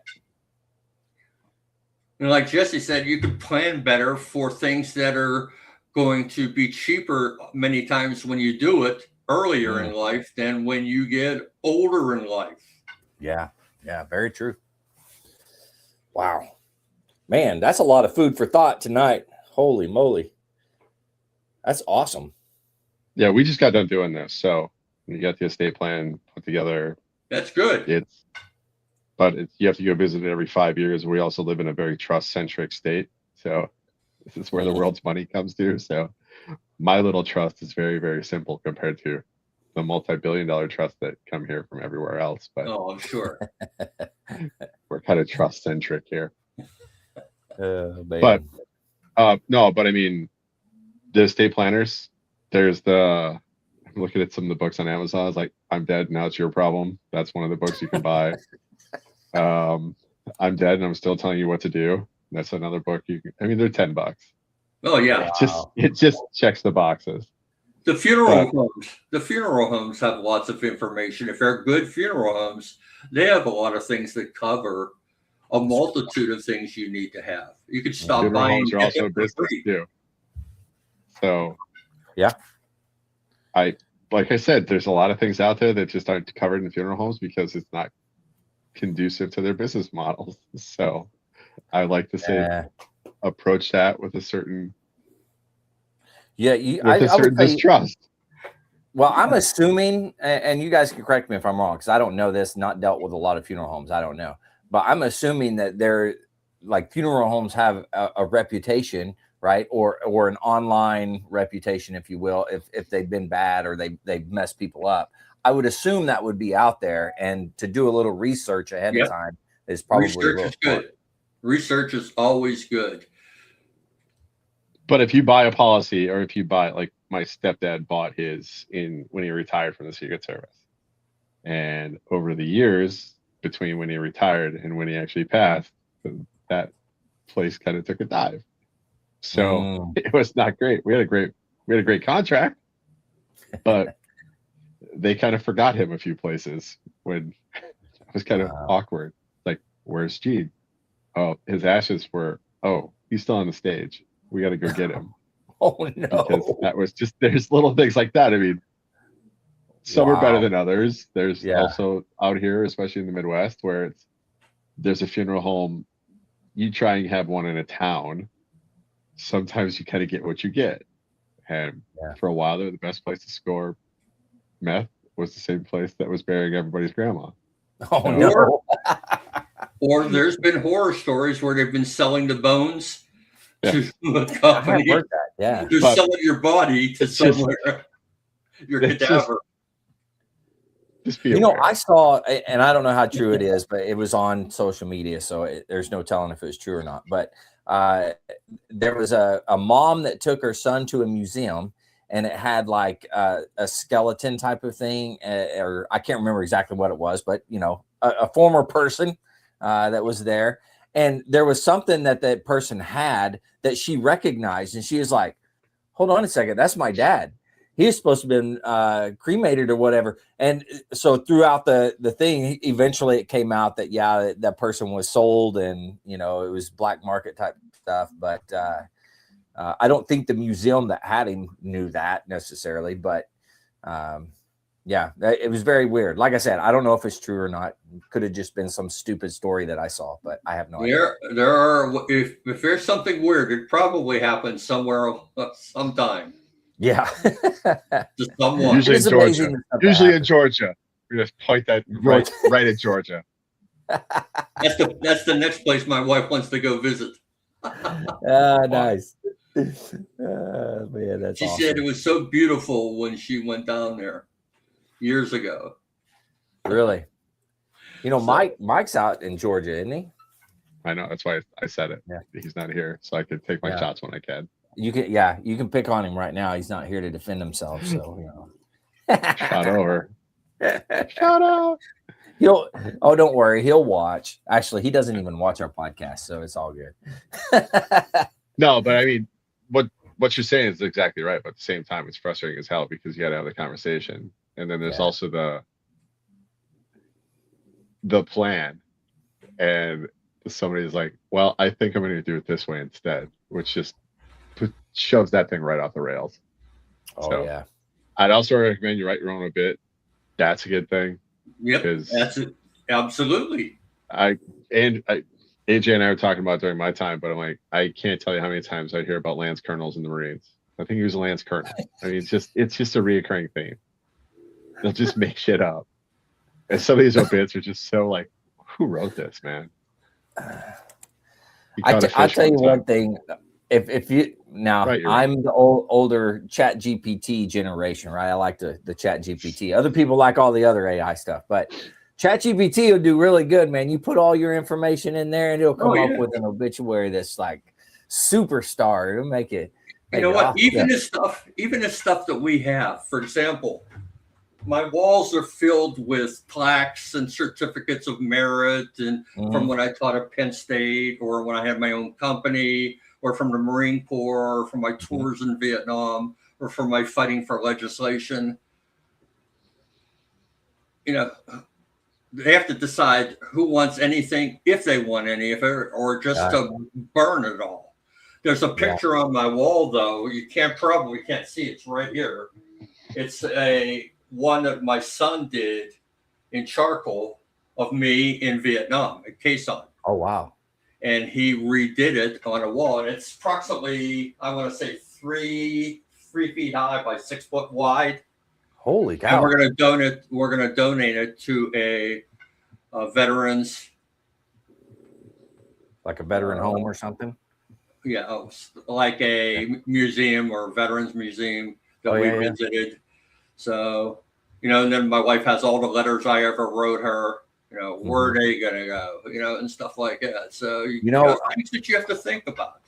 And like Jesse said, you can plan better for things that are going to be cheaper many times when you do it earlier in life than when you get older in life. Yeah. Yeah. Very true. Wow. Man, that's a lot of food for thought tonight. Holy moly. That's awesome. Yeah, we just got done doing this. So you got the estate plan put together. That's good. You have to go visit it every 5 years. We also live in a very trust-centric state. So this is where the world's money comes to. So my little trust is very, very simple compared to the multi-billion-dollar trusts that come here from everywhere else. But I'm sure. We're kind of trust-centric here. Man. But I mean, the estate planners, I'm looking at some of the books on Amazon. I was like, I'm dead, now it's your problem. That's one of the books you can buy. I'm dead and I'm still telling you what to do. That's another book they're $10. Oh yeah. It just checks the boxes. The funeral homes have lots of information. If they're good funeral homes, they have a lot of things that cover a multitude of things you need to have. You could stop funeral buying. Homes are also a business too. So yeah, like I said, there's a lot of things out there that just aren't covered in funeral homes because it's not conducive to their business models. So I like to say approach that with a certain distrust. Well, I'm assuming, and you guys can correct me if I'm wrong, because I don't know this, not dealt with a lot of funeral homes. I don't know. But I'm assuming that they're like funeral homes have a reputation, right? Or an online reputation, if you will, if they've been bad or they mess people up. I would assume that would be out there, and to do a little research ahead of time is probably research is good. Research is always good. But if you buy a policy, or if you buy, like my stepdad bought his when he retired from the Secret Service, and over the years between when he retired and when he actually passed, that place kind of took a dive. So it was not great. We had a great contract, but they kind of forgot him a few places when it was kind of awkward. Like, where's Gene? Oh, his ashes were, he's still on the stage. We got to go get him. Oh no. Because that was just, there's little things like that. I mean, some are better than others. There's also out here, especially in the Midwest, where there's a funeral home. You try and have one in a town. Sometimes you kind of get what you get. And for a while there, the best place to score meth was the same place that was burying everybody's grandma. Oh no. Or there's been horror stories where they've been selling the bones to a company. They're selling your body to somewhere. Your cadaver. I saw, and I don't know how true it is, but it was on social media, so there's no telling if it was true or not. But there was a mom that took her son to a museum, and it had like a skeleton type of thing, or I can't remember exactly what it was, but a former person that was there, and there was something that person had that she recognized, and she was like, "Hold on a second, that's my dad. He's supposed to have been cremated or whatever." And so throughout the thing, eventually it came out that that person was sold, and it was black market type stuff. But I don't think the museum that had him knew that necessarily. But it was very weird. Like I said, I don't know if it's true or not. It could have just been some stupid story that I saw, but I have no idea. There are if there's something weird, it probably happened somewhere sometime. Yeah. Just someone. Usually in Georgia. Usually in Georgia. We just point that right at Georgia. That's the next place my wife wants to go visit. Nice. Man, she said it was so beautiful when she went down there years ago. Really? Mike's out in Georgia, isn't he? I know. That's why I said it. Yeah. He's not here, so I can take my shots when I can. You can pick on him right now. He's not here to defend himself, so Shot over. Shout out. Don't worry, he'll watch. Actually, he doesn't even watch our podcast, so it's all good. No, but I mean, what you're saying is exactly right. But at the same time, it's frustrating as hell because you had to have the conversation, and then there's also the plan, and somebody's like, well, I think I'm going to do it this way instead, which just shoves that thing right off the rails. Oh, So yeah. I'd also recommend you write your own a bit. That's a good thing. Yep, that's it. Absolutely. AJ and I were talking about during my time, but I'm like, I can't tell you how many times I hear about Lance Colonels in the Marines. I think he was a Lance Colonel. I mean, it's just a reoccurring theme. They'll just make shit up. And some of these obits are just so like, who wrote this, man? I'll tell you one thing. If you now, Right, I'm the older Chat GPT generation, right? I like the Chat GPT. Other people like all the other AI stuff, but Chat GPT will do really good, man. You put all your information in there, and it'll come up with an obituary that's like superstar. It'll make it. You know what? Even the stuff that we have, for example, my walls are filled with plaques and certificates of merit, and from when I taught at Penn State, or when I had my own company, or from the Marine Corps, or from my tours in Vietnam, or from my fighting for legislation. You know, they have to decide who wants anything, if they want any of it, or just to burn it all. There's a picture on my wall, though. You probably can't see it. It's right here. It's one that my son did in charcoal of me in Vietnam at Quezon. Oh, wow. And he redid it on a wall. And it's approximately, I want to say, 3 feet high by 6 foot wide. Holy cow. And we're going to donate it to a veterans. Like a veteran home or something? Yeah, like a museum or veterans museum that we visited. So, and then my wife has all the letters I ever wrote her, where are they going to go, and stuff like that. So, things that you have to think about.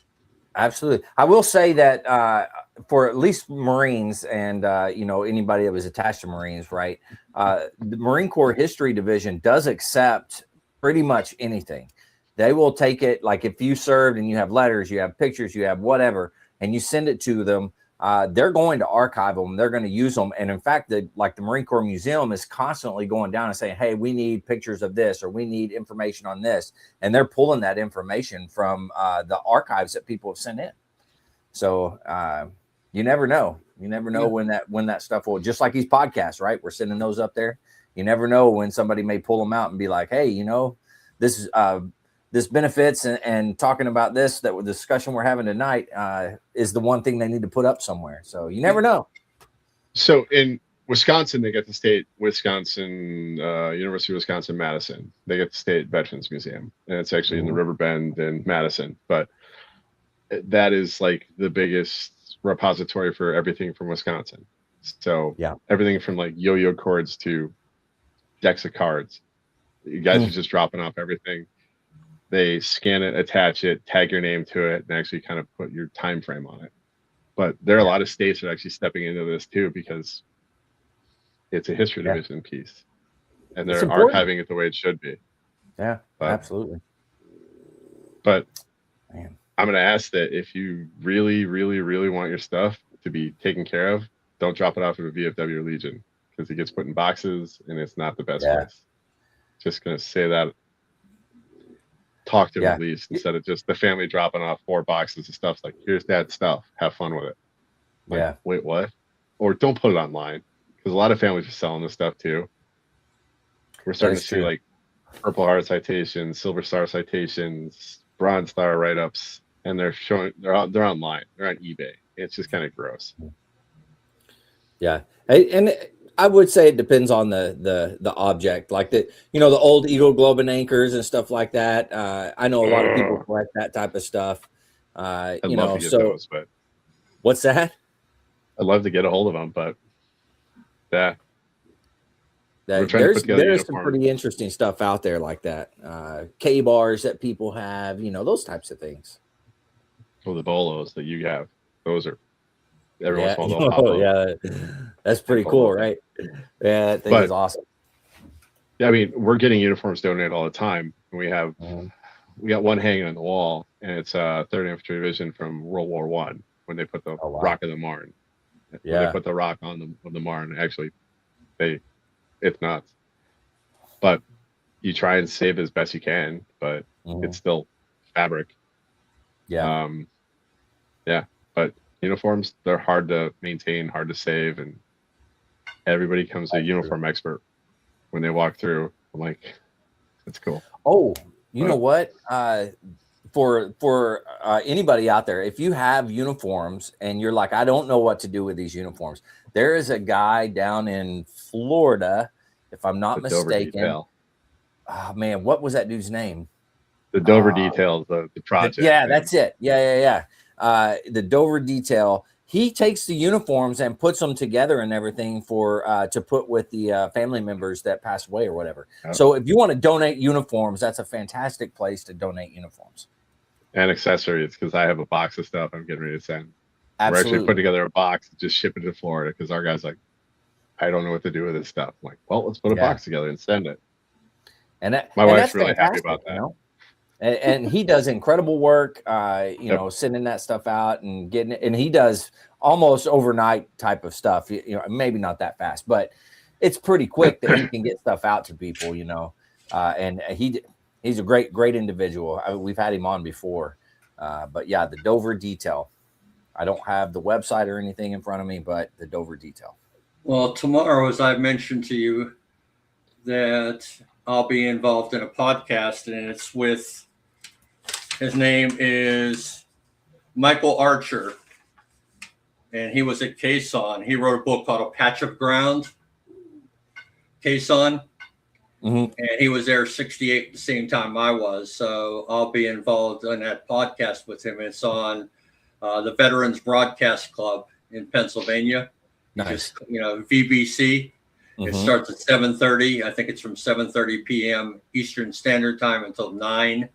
Absolutely. I will say that for at least Marines and, anybody that was attached to Marines, right? The Marine Corps History Division does accept pretty much anything. They will take it, like if you served and you have letters, you have pictures, you have whatever, and you send it to them, they're going to archive them. They're going to use them. And in fact, the Marine Corps Museum is constantly going down and saying, hey, we need pictures of this, or we need information on this. And they're pulling that information from the archives that people have sent in. So you never know. You never know when that stuff will, just like these podcasts, right? We're sending those up there. You never know when somebody may pull them out and be like, hey, this is this benefits and talking about this, that the discussion we're having tonight is the one thing they need to put up somewhere. So you never know. So in Wisconsin, they get the state University of Wisconsin-Madison. They get the State Veterans Museum, and it's actually in the River Bend in Madison. But that is like the biggest repository for everything from Wisconsin. So everything from like yo-yo cords to decks of cards. You guys are just dropping off everything. They scan it, attach it, tag your name to it, and actually kind of put your time frame on it. But there are a lot of states that are actually stepping into this too, because it's a history division piece, and they're archiving it the way it should be. Yeah, absolutely. But I'm going to ask that if you really, really, really want your stuff to be taken care of, don't drop it off of a VFW or Legion, because it gets put in boxes and it's not the best place. Just going to say that. Talk to them at least, instead of just the family dropping off 4 boxes of stuff. Like, here's Dad's stuff. Have fun with it. Like, wait, what? Or don't put it online, because a lot of families are selling this stuff too. We're starting to see like Purple Heart citations, Silver Star citations, Bronze Star write-ups, and they're online. They're on eBay. It's just kind of gross. Yeah, and I would say it depends on the object, like the old Eagle Globe and anchors and stuff like that. I know a lot of people collect that type of stuff. I'd love to get those, but what's that? I'd love to get a hold of them, but there's some pretty interesting stuff out there like that. K bars that people have, those types of things. Well, the bolos that you have, those are every once in a while they'll pop up. That's pretty cool, right? Yeah, that thing is awesome. Yeah, I mean, we're getting uniforms donated all the time. We have we got one hanging on the wall, and it's 3rd Infantry Division from World War One, when they put the Rock of the Marne. When they put the rock on the Marne, actually, it's nuts. But you try and save as best you can, but it's still fabric. Yeah. Yeah. But uniforms, they're hard to maintain, hard to save, and everybody becomes a uniform expert when they walk through. I'm like, that's cool. Oh, you know what? For anybody out there, if you have uniforms and you're like, I don't know what to do with these uniforms, there is a guy down in Florida, if I'm not mistaken. Oh man, what was that dude's name? The Dover Details, the project. Yeah, that's it. Yeah. The Dover Detail. He takes the uniforms and puts them together and everything for to put with the family members that passed away or whatever. Oh. So if you want to donate uniforms, that's a fantastic place to donate uniforms. And accessories, because I have a box of stuff I'm getting ready to send. Absolutely. We're actually putting together a box and just ship it to Florida because our guy's like, I don't know what to do with this stuff. I'm like, well, let's put a box together and send it. And my wife's really happy about that. You know? And he does incredible work, you know, sending that stuff out and getting it. And he does almost overnight type of stuff, you know, maybe not that fast, but it's pretty quick that he can get stuff out to people, you know. And he's a great individual. We've had him on before. But yeah, the Dover Detail. I don't have the website or anything in front of me, but the Dover Detail. Well, tomorrow, as I mentioned to you, that I'll be involved in a podcast, and it's with, his name is Michael Archer, and he was at Quezon. He wrote a book called A Patch of Ground, Quezon, and he was there 68 at the same time I was. So I'll be involved in that podcast with him. It's on the Veterans Broadcast Club in Pennsylvania. Nice. Just, you know, VBC. It starts at 7:30. I think it's from 7:30 p.m. Eastern Standard Time until 9.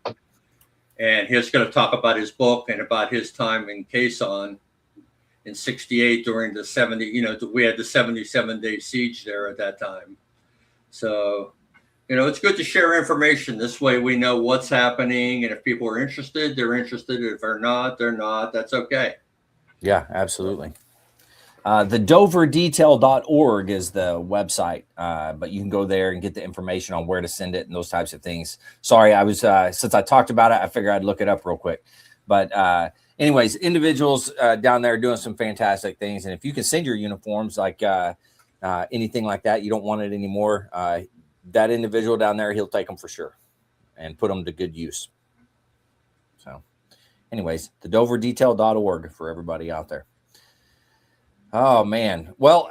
And he's going to talk about his book and about his time in Quezon in 68 during the 70, you know, we had the 77-day siege there at that time. So, you know, it's good to share information. This way we know what's happening. And if people are interested, they're interested. If they're not, they're not. That's okay. Yeah, absolutely. The doverdetail.org is the website, but you can go there and get the information on where to send it and those types of things. Sorry, I was since I talked about it, I figured I'd look it up real quick. But anyways, individuals down there doing some fantastic things. And if you can send your uniforms, like anything like that, you don't want it anymore, that individual down there, he'll take them for sure and put them to good use. So anyways, the doverdetail.org for everybody out there. Oh man. Well,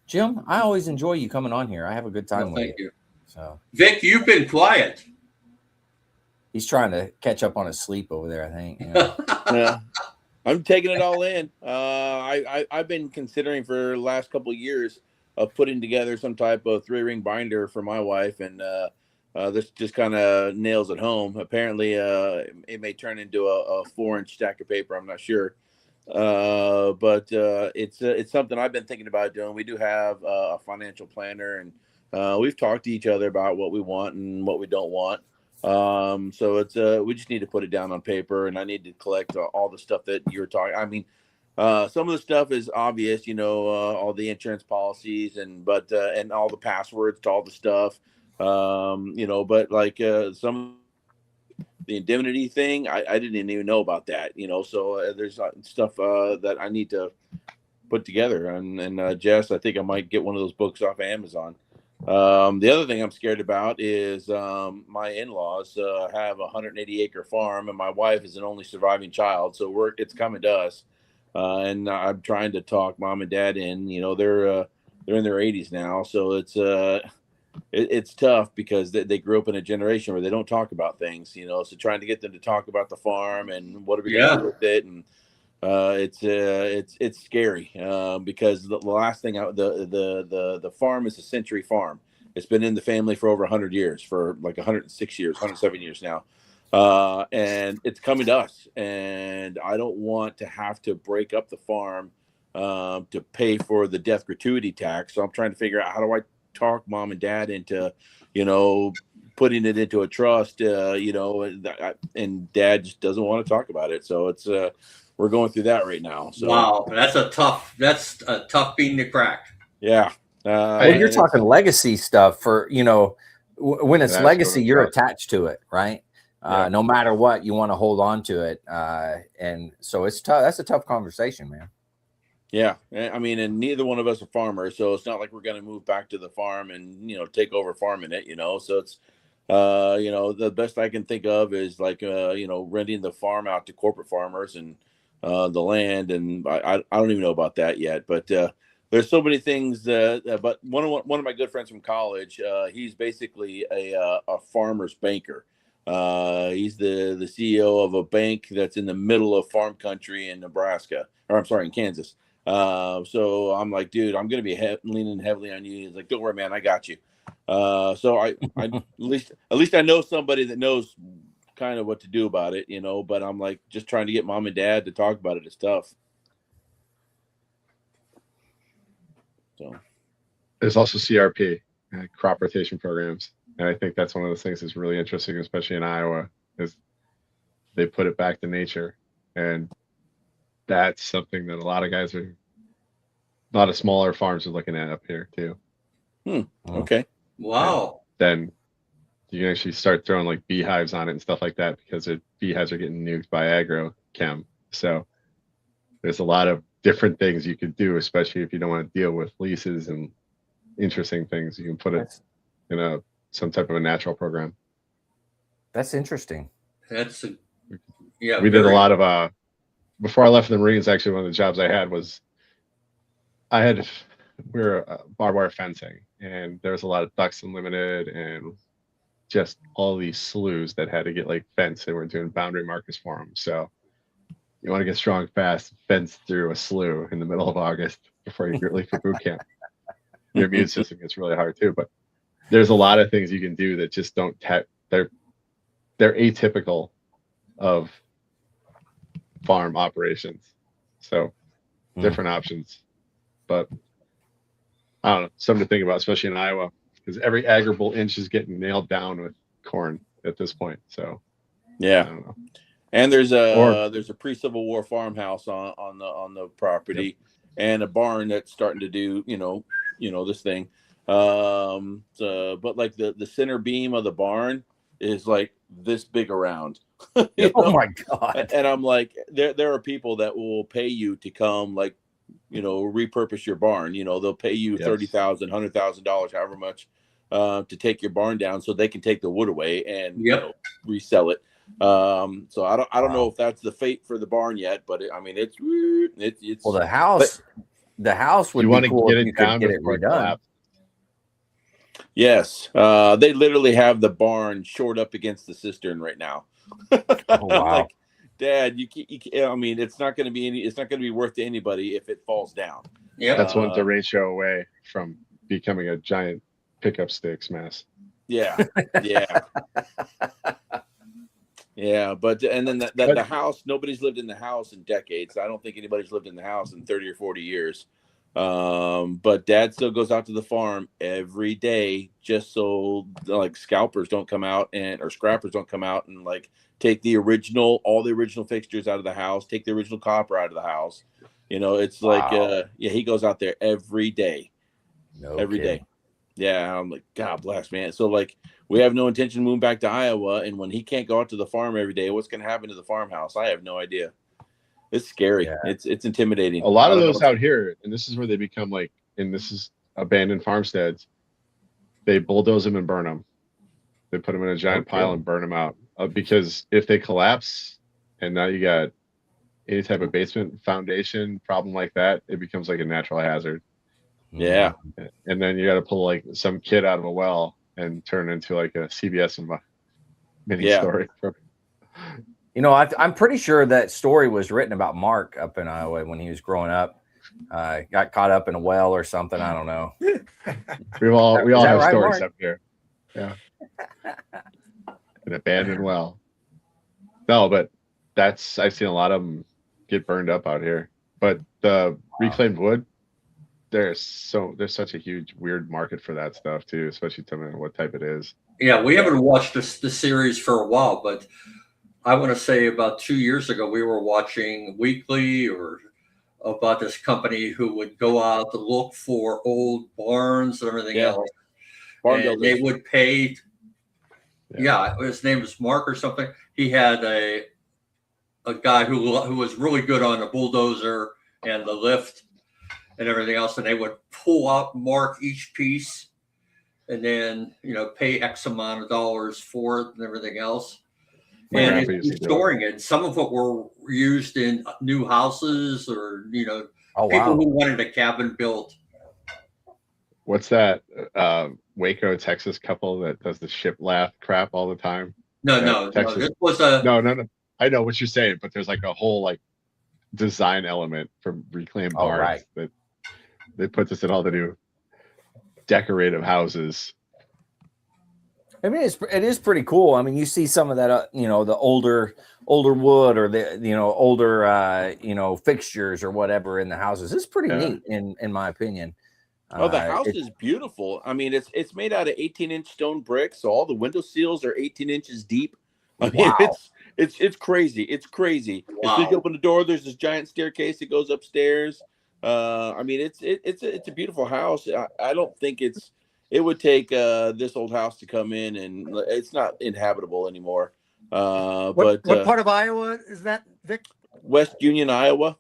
Jim, I always enjoy you coming on here. I have a good time with you. So Vic, you've been quiet. He's trying to catch up on his sleep over there, I think. You know? Yeah. I'm taking it all in. I've been considering for the last couple of years of putting together some type of 3-ring binder for my wife, and this just kind of nails it home. Apparently, it may turn into a 4-inch stack of paper. I'm not sure. But it's something I've been thinking about doing. We do have a financial planner, and we've talked to each other about what we want and what we don't want. So it's we just need to put it down on paper, and I need to collect all the stuff that you're talking. I mean, some of the stuff is obvious, you know, all the insurance policies and all the passwords to all the stuff, you know, but like some. The indemnity thing, I didn't even know about that, you know. So there's stuff that I need to put together. And Jess, I think I might get one of those books off of Amazon. The other thing I'm scared about is my in-laws have a 180-acre farm, and my wife is an only surviving child. So it's coming to us, and I'm trying to talk mom and dad in. You know, they're in their 80s now, so it's tough because they grew up in a generation where they don't talk about things, you know. So trying to get them to talk about the farm and what are we going to do with it, and it's scary because the last thing the farm is a century farm. It's been in the family for over 100 years, for like 106 years, 107 years now, and it's coming to us. And I don't want to have to break up the farm to pay for the death gratuity tax. So I'm trying to figure out how do I talk mom and dad into, you know, putting it into a trust, you know, and dad just doesn't want to talk about it. So it's we're going through that right now. So wow, that's a tough bean to crack. Yeah. Well, you're talking legacy stuff for, you know, when it's That's legacy, really you're tough. attached to it, right? Yeah. No matter what, you want to hold on to it. And so it's tough. That's a tough conversation, man. Yeah, I mean, and neither one of us are farmers, so it's not like we're going to move back to the farm and take over farming it. So it's the best I can think of is like renting the farm out to corporate farmers and the land, and I don't even know about that yet, but there's so many things. But one of my good friends from college, he's basically a farmer's banker. He's the CEO of a bank that's in the middle of farm country in Nebraska, or I'm sorry, in Kansas. So I'm like, dude, I'm going to be leaning heavily on you. He's like, don't worry, man, I got you. So I at least I know somebody that knows kind of what to do about it, but I'm like, just trying to get mom and dad to talk about it is tough. So there's also CRP, crop rotation programs. And I think that's one of those things that's really interesting, especially in Iowa, is they put it back to nature. And that's something that a lot of smaller farms are looking at up here too. Okay. Wow. And then you can actually start throwing like beehives on it and stuff like that, because the beehives are getting nuked by agrochem. So there's a lot of different things you could do, especially if you don't want to deal with leases and interesting things. You can put it in some type of a natural program. That's interesting. That's we did a lot of before I left the Marines. Actually, one of the jobs I had was we were barbed wire fencing, and there was a lot of ducks unlimited and just all these sloughs that had to get like fenced. They were doing boundary markers for them. So you want to get strong fast, fence through a slough in the middle of August before you leave for boot camp. Your immune system gets really hard too. But there's a lot of things you can do that just don't they're atypical of farm operations. So different options. But I don't know, something to think about, especially in Iowa, because every agrible inch is getting nailed down with corn at this point. So yeah, I don't know. And there's a pre-Civil War farmhouse on the property, yep, and a barn that's starting to do this thing. But like the center beam of the barn is like this big around. Oh my God! And I'm like, there are people that will pay you to come repurpose your barn. They'll pay you $30,000, $100,000, however much, to take your barn down so they can take the wood away and resell it. So I don't know if that's the fate for the barn yet, but it's well, the house would be cool if you could get it redone. Yes, they literally have the barn shored up against the cistern right now. Oh, wow. Like, Dad, it's not going to be worth to anybody if it falls down. Yeah, that's one derecho away from becoming a giant pickup sticks mess. Yeah, yeah, yeah. But and then the house, nobody's lived in the house in decades. I don't think anybody's lived in the house in 30 or 40 years. But Dad still goes out to the farm every day just so like scalpers don't come out or scrappers don't come out and like take all the original fixtures out of the house, take the original copper out of the house. It's like he goes out there every day. Every day. Yeah, I'm like, God bless, man. So like we have no intention of moving back to Iowa, and when he can't go out to the farm every day, what's gonna happen to the farmhouse? I have no idea. It's scary. Yeah. It's intimidating. A lot of those out here, and this is where they become like, and this is abandoned farmsteads. They bulldoze them and burn them. They put them in a giant pile and burn them out. Because if they collapse, and now you got any type of basement foundation problem like that, it becomes like a natural hazard. Yeah. And then you got to pull like some kid out of a well and turn it into like a CBS mini story. I'm pretty sure that story was written about Mark up in Iowa when he was growing up. Got caught up in a well or something. I don't know. we all have right, stories Mark? up here. Yeah. An abandoned well. No, but I've seen a lot of them get burned up out here. But the reclaimed wood, there's such a huge weird market for that stuff too, especially depending on what type it is. Yeah, we haven't watched the series for a while, but I want to say about 2 years ago, we were watching weekly or about this company who would go out to look for old barns and everything else. and they would pay. Yeah, his name was Mark or something. He had a guy who was really good on the bulldozer and the lift and everything else, and they would pull up, mark each piece, and then pay X amount of dollars for it and everything else. And it's storing it. Some of it were used in new houses or people who wanted a cabin built. What's that Waco, Texas couple that does the shiplap crap all the time? No. This was a no. I know what you're saying, but there's like a whole like design element from reclaimed barns that they put this in all the new decorative houses. I mean, it is pretty cool. I mean, you see some of that, the older wood or the older fixtures or whatever in the houses. It's pretty neat in my opinion. Oh, the house is beautiful. I mean, it's made out of 18-inch stone bricks, so all the window seals are 18 inches deep. I mean, it's crazy. It's crazy. Wow. As soon as you open the door, there's this giant staircase that goes upstairs. I mean, it's a beautiful house. I don't think it would take this old house to come in, and it's not inhabitable anymore. What part of Iowa is that, Vic? West Union, Iowa.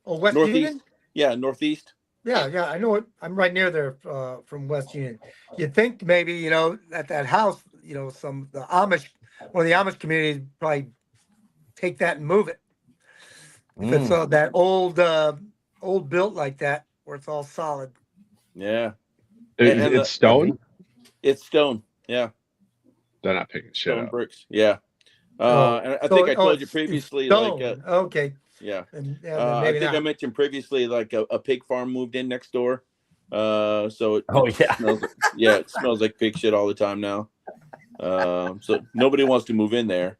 Oh, West Northeast. Union? Yeah, northeast. Yeah, I know it. I'm right near there from West Union. You'd think maybe, at that house, one of the Amish communities probably take that and move it. If it's that old built like that, where it's all solid. Yeah. It's stone? It's stone, yeah. They're not picking shit stone up. bricks, yeah. And I think I told you previously, okay. Yeah. I think I mentioned previously, like a pig farm moved in next door. So it smells like pig shit all the time now. So nobody wants to move in there.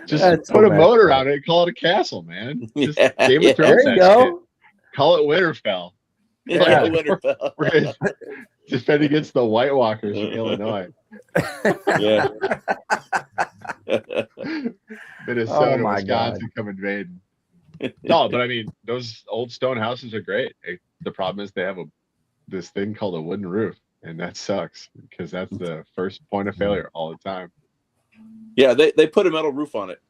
Just put a motor on it and call it a castle, man. Just Game of Thrones. There you go. Call it Winterfell. Yeah, Winterfell. We're defend against the White Walkers in Illinois. Yeah. Minnesota, Wisconsin come invading. No, but I mean, those old stone houses are great. The problem is they have this thing called a wooden roof, and that sucks because that's the first point of failure all the time. Yeah, they put a metal roof on it,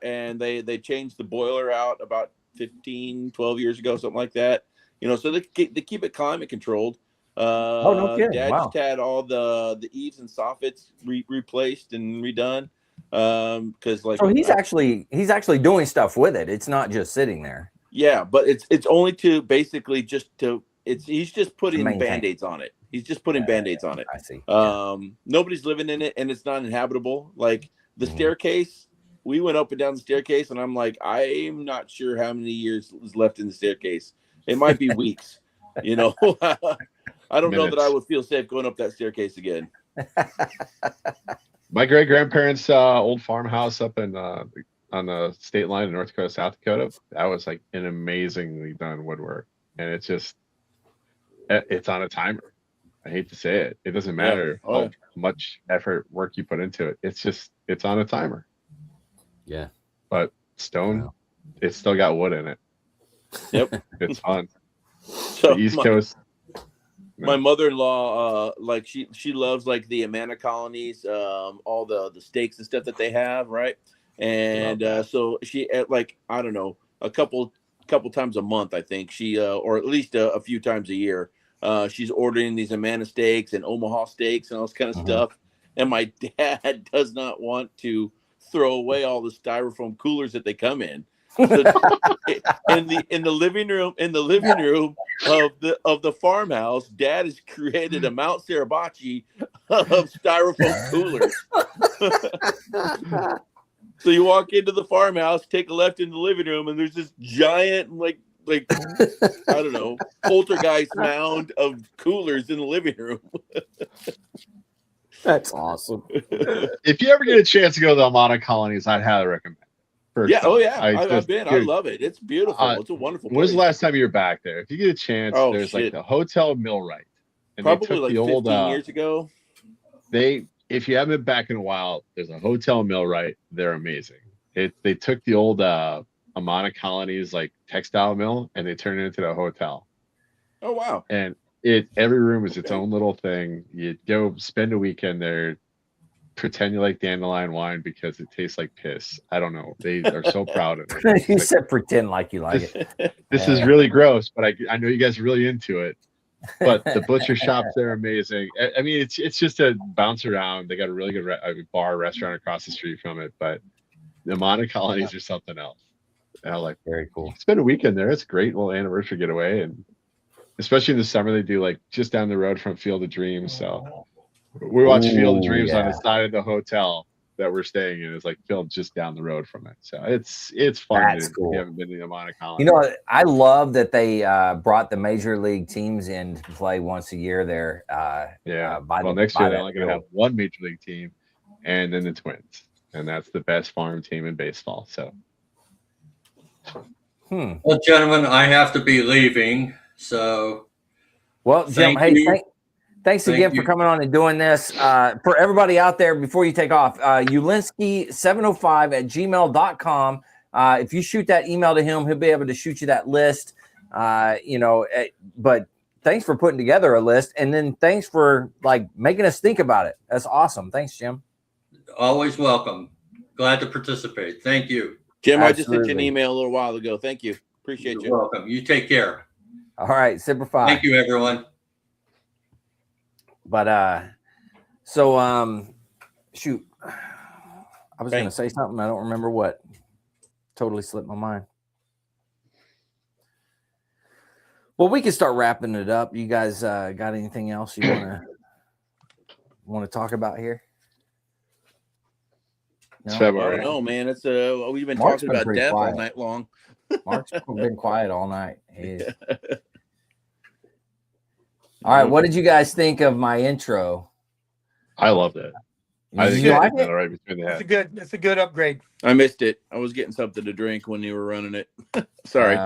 and they changed the boiler out about 12 years ago, something like that. So they keep it climate controlled. No kidding. Dad Wow. just had all the eaves and soffits replaced and redone. Because so he's actually doing stuff with it. It's not just sitting there. Yeah, but it's only to basically he's just putting Band-Aids on it. He's just putting Band-Aids on it. I see. Nobody's living in it, and it's not inhabitable. Like the staircase, we went up and down the staircase, and I'm like, I'm not sure how many years is left in the staircase. It might be weeks. I don't know that I would feel safe going up that staircase again. My great grandparents' old farmhouse up in on the state line in North Dakota, South Dakota. That was like an amazingly done woodwork, and it's on a timer. I hate to say it. It doesn't matter how much effort, work you put into it. It's on a timer. Yeah. But stone, it's still got wood in it. Yep. It's fun. So the East Coast. My mother-in-law, like she loves like the Amana colonies, all the steaks and stuff that they have, right? And so she like, I don't know, a couple times a month, I think she or at least a few times a year, she's ordering these Amana steaks and Omaha steaks and all this kind of stuff. And my dad does not want to throw away all the styrofoam coolers that they come in. So in the living room of the farmhouse, Dad has created a Mount Sarabachi of styrofoam coolers. So you walk into the farmhouse, take a left in the living room, and there's this giant like I don't know, poltergeist mound of coolers in the living room. That's awesome. If you ever get a chance to go to the Amana colonies, I'd highly recommend. I've been. I love it. It's beautiful. It's a wonderful place. When was the last time you were back there? If you get a chance, there's like the Hotel Millwright. And probably like 15 years ago. If you haven't been back in a while, there's a Hotel Millwright. They're amazing. They took the old Amana colonies like textile mill and they turned it into a hotel. Oh wow! And every room is its own little thing. You go spend a weekend there, pretend you like dandelion wine because it tastes like piss. I don't know. They are so proud of it. You Like, said pretend like you like it. this is really gross, but I know you guys are really into it. But the butcher shops there are amazing. I mean, it's just a bounce around. They got a really good bar restaurant across the street from it, but the Monte colonies are something else. And I like, very cool. Spend a weekend there. It's a great little anniversary getaway, and especially in the summer, they do like just down the road from Field of Dreams. So we watch Field of Dreams on the side of the hotel that we're staying in. It's like filmed just down the road from it. So it's fun. That's cool. If you haven't been to the Monte Colony. You know, I love that they brought the major league teams in to play once a year there. Next year they're only going to have one major league team, and then the Twins, and that's the best farm team in baseball. So, well, gentlemen, I have to be leaving. So, well, Jim, thanks again for coming on and doing this. For everybody out there, before you take off, Ulinski705@gmail.com. If you shoot that email to him, he'll be able to shoot you that list. But thanks for putting together a list, and then thanks for like making us think about it. That's awesome. Thanks, Jim. Always welcome. Glad to participate. Thank you, Jim. Absolutely. I just sent you an email a little while ago. Thank you. Appreciate you. You're welcome. You take care. All right, Semper Fi. Thank you, everyone. But shoot, I was going to say something. I don't remember what. Totally slipped my mind. Well, we can start wrapping it up. You guys got anything else you want to talk about here? No? February. No, man. It's we've been talking about death all night long. Mark's been quiet all night. All right, what did you guys think of my intro? I loved it. I think like it? Right between the head. It's a good upgrade. I missed it. I was getting something to drink when you were running it. Sorry.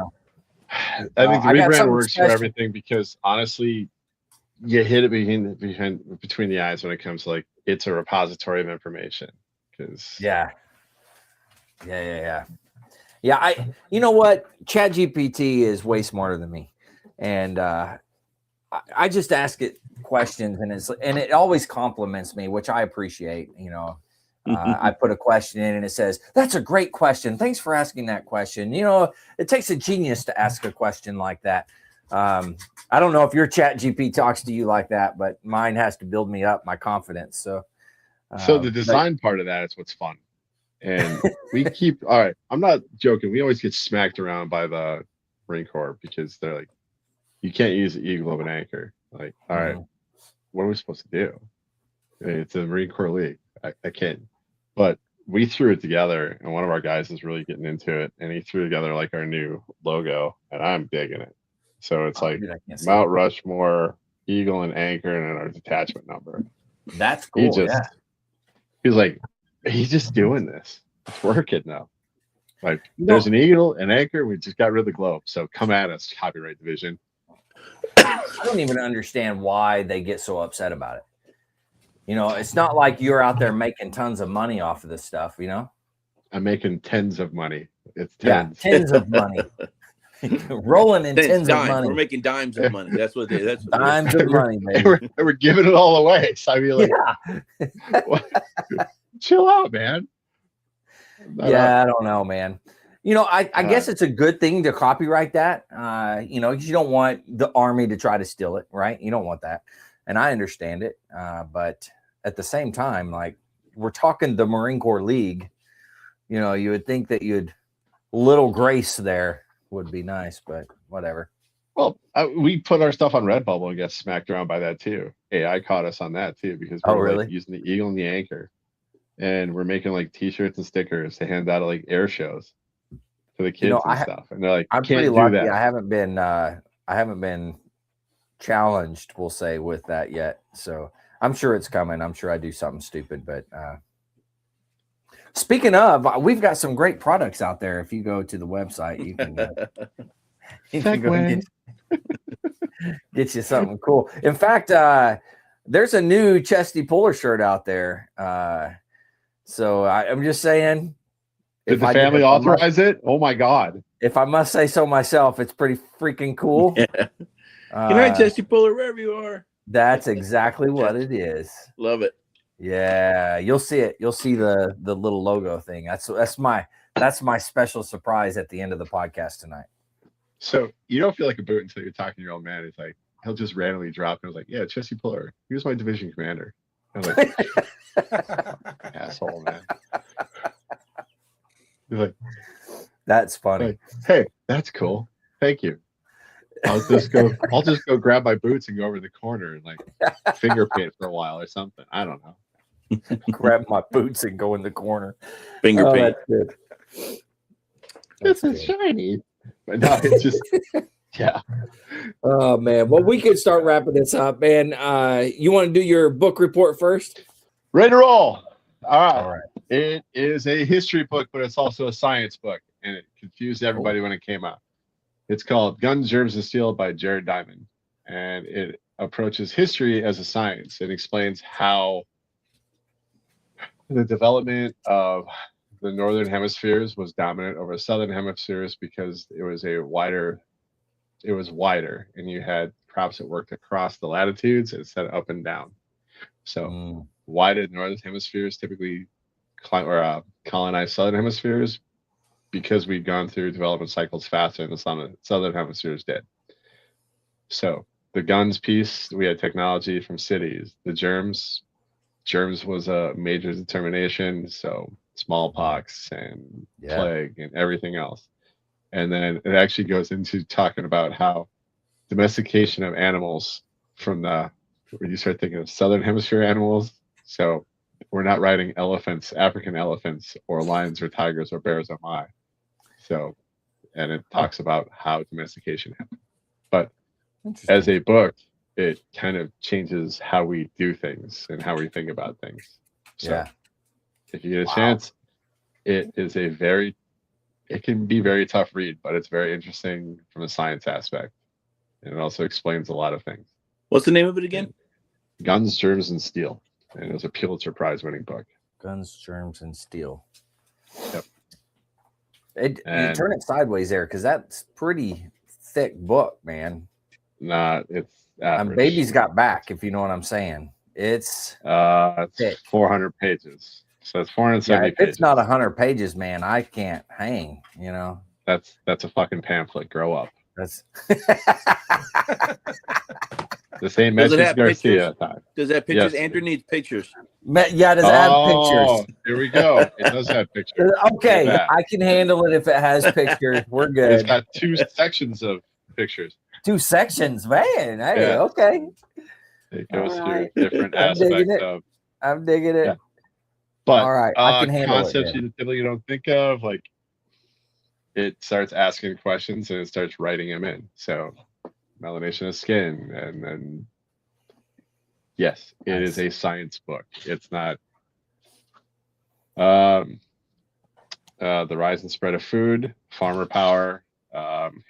I think the rebrand works for everything because honestly, you hit it between the eyes when it comes to like it's a repository of information. Yeah. You know what? ChatGPT is way smarter than me, and I just ask it questions, and it always compliments me, which I appreciate. You know, I put a question in, and it says, "That's a great question. Thanks for asking that question." You know, it takes a genius to ask a question like that. I don't know if your ChatGPT talks to you like that, but mine has to build me up my confidence. So the design part of that is what's fun. And we keep, all right, I'm not joking. We always get smacked around by the Marine Corps because they're like, you can't use the eagle of an anchor. Like, all right, what are we supposed to do? It's a Marine Corps league. I can't. But we threw it together, and one of our guys is really getting into it, and he threw together like our new logo, and I'm digging it. So it's like Mount Rushmore, eagle and anchor, and then our detachment number. That's cool. He's like, he's just doing this. It's working now. Like, there's an eagle, an anchor. We just got rid of the globe. So come at us, copyright division. I don't even understand why they get so upset about it. You know, it's not like you're out there making tons of money off of this stuff, you know? I'm making tens of money. It's tens. Yeah, tens of money. Rolling in tens of money. We're making dimes of money. That's dimes of money, baby. We're giving it all away. So I mean, like, chill out, man. I don't know, man. You know, I guess it's a good thing to copyright that. You know, because you don't want the Army to try to steal it, right? You don't want that. And I understand it. But at the same time, like, we're talking the Marine Corps League. You know, you would think that little grace there would be nice, but whatever. Well, we put our stuff on Redbubble and got smacked around by that too. AI caught us on that too because we're like using the eagle and the anchor, and we're making like T-shirts and stickers to hand out at like air shows to the kids and stuff. And they're like, "I'm pretty lucky. I haven't been challenged, we'll say, with that yet. So I'm sure it's coming. I'm sure I do something stupid, but." Speaking of, we've got some great products out there. If you go to the website, you can, go get you something cool. In fact, there's a new Chesty Puller shirt out there. So I'm just saying. Did the family authorize it? Oh my God. If I must say so myself, it's pretty freaking cool. Good night, Jesse Puller, wherever you are. That's exactly what it is. Love it. Yeah, you'll see it. You'll see the little logo thing. That's my special surprise at the end of the podcast tonight. So you don't feel like a boot until you're talking to your old man. It's like he'll just randomly drop and was like, "Yeah, Jesse Puller. He was my division commander." I was like, asshole, man. He's like, that's funny. Like, hey, that's cool. Thank you. I'll just go grab my boots and go over to the corner and like finger paint for a while or something. I don't know. Grab my boots and go in the corner. Finger paint. That's good. This is shiny. But no, it's just yeah. Oh man. Well, we could start wrapping this up, man. You want to do your book report first? Ready to roll. All right. It is a history book, but it's also a science book, and it confused everybody when it came out. It's called Guns, Germs, and Steel by Jared Diamond, and it approaches history as a science. It explains how the development of the northern hemispheres was dominant over the southern hemispheres because it was wider, and you had crops that worked across the latitudes instead of up and down. So why did northern hemispheres typically colonize southern hemispheres? Because we'd gone through development cycles faster than the southern hemispheres did. So the guns piece, we had technology from cities. The germs was a major determination. So smallpox and plague and everything else. And then it actually goes into talking about how domestication of animals from when you start thinking of southern hemisphere animals. So we're not riding elephants, African elephants, or lions or tigers or bears on my. So, and it talks about how domestication happened. But as a book, it kind of changes how we do things and how we think about things. So if you get a chance, it can be very tough read, but it's very interesting from a science aspect. And it also explains a lot of things. What's the name of it again? Guns, Germs, and Steel. And it was a Pulitzer Prize winning book. Guns, Germs, and Steel. Yep. You turn it sideways there because that's pretty thick book, man. It's average. Baby's Got Back, if you know what I'm saying. It's thick. 400 pages. So it's 470 pages. It's not 100 pages, man. I can't hang, you know. That's a fucking pamphlet. Grow up. That's the same message Garcia time. Does it have pictures? Yes. Andrew needs pictures. Yeah, does it have pictures? Here we go. It does have pictures. Okay, I can handle it if it has pictures. We're good. It's got 2 sections of pictures. 2 sections, man. Hey, okay. It goes through different aspects of. I'm digging it. Yeah. But all right, I can handle concepts you typically don't think of, like it starts asking questions and it starts writing them in. So melanation of skin, and then yes, it is a science book. It's not the rise and spread of food, farmer power,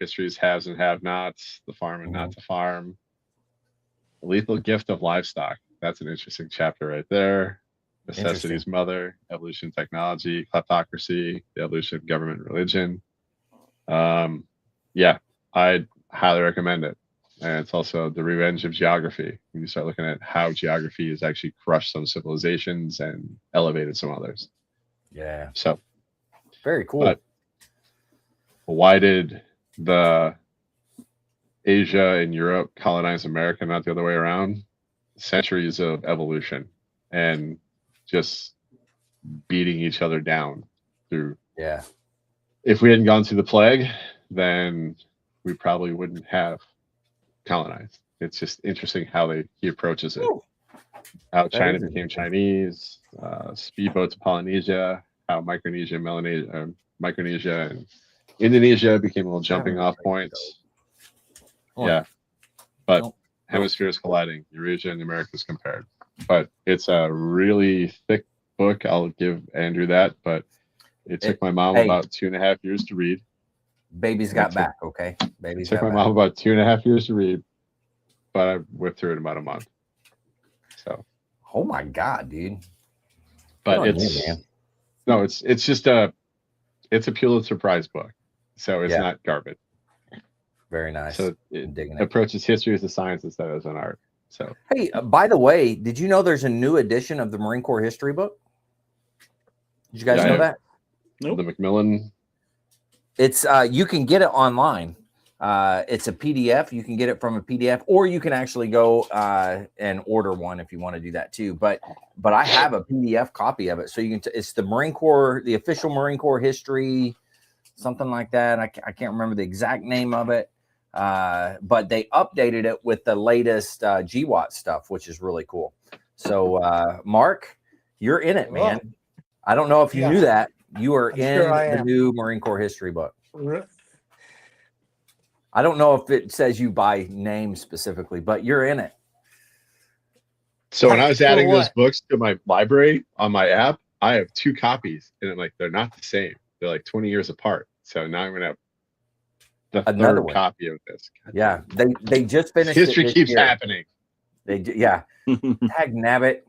history's haves and have-nots, the farm and not to farm, the lethal gift of livestock. That's an interesting chapter right there. Necessity's mother, evolution, technology, kleptocracy, the evolution of government, religion. I'd highly recommend it. And it's also the revenge of geography. When you start looking at how geography has actually crushed some civilizations and elevated some others. Yeah. So very cool. But why did the Asia and Europe colonize America, not the other way around? Centuries of evolution and just beating each other down through. Yeah. If we hadn't gone through the plague, then we probably wouldn't have colonized. It's just interesting how he approaches it. Ooh. How China became Chinese, speedboat to Polynesia, how Micronesia, and Indonesia became little jumping off points. Yeah. But hemispheres colliding, Eurasia and the Americas compared. But it's a really thick book. I'll give Andrew that. But it took my mom about 2.5 years to read. Baby's Got Back, okay? It took my mom about 2.5 years to read, but I whipped through it in about a month. So. Oh my God, dude! But it's just a Pulitzer Prize book, so it's not garbage. Very nice. So I'm it digging it. approaches history as a science instead of as an art. So Hey, by the way, did you know there's a new edition of the Marine Corps history book? Did you guys know that? Nope. The Macmillan. It's you can get it online. It's a PDF. You can get it from a PDF, or you can actually go and order one if you want to do that too. But I have a PDF copy of it, so you can. It's the Marine Corps, the official Marine Corps history, something like that. I can't remember the exact name of it, but they updated it with the latest GWAT stuff, which is really cool. So, Mark, you're in it, man. I don't know if you knew that. You are in the new Marine Corps history book. I don't know if it says you by name specifically, but you're in it. So when I was adding those books to my library on my app, I have 2 copies, and I'm like, they're not the same. They're like 20 years apart. So now I'm gonna have the Another third copy of this. Yeah, they just finished. History keeps happening. Tag nabbit.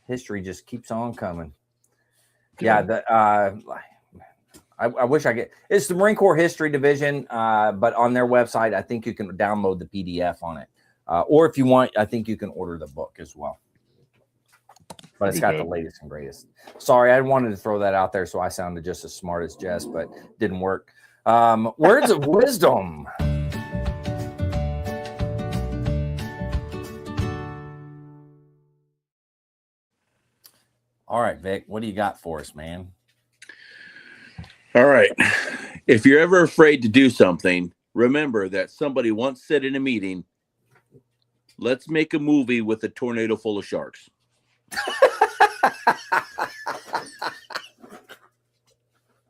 History just keeps on coming. Yeah, I wish I could. It's the Marine Corps History Division, but on their website, I think you can download the PDF on it. Or if you want, I think you can order the book as well. But it's got the latest and greatest. Sorry, I wanted to throw that out there so I sounded just as smart as Jess, but didn't work. Words of wisdom. All right, Vic, what do you got for us, man? All right. If you're ever afraid to do something, remember that somebody once said in a meeting, let's make a movie with a tornado full of sharks.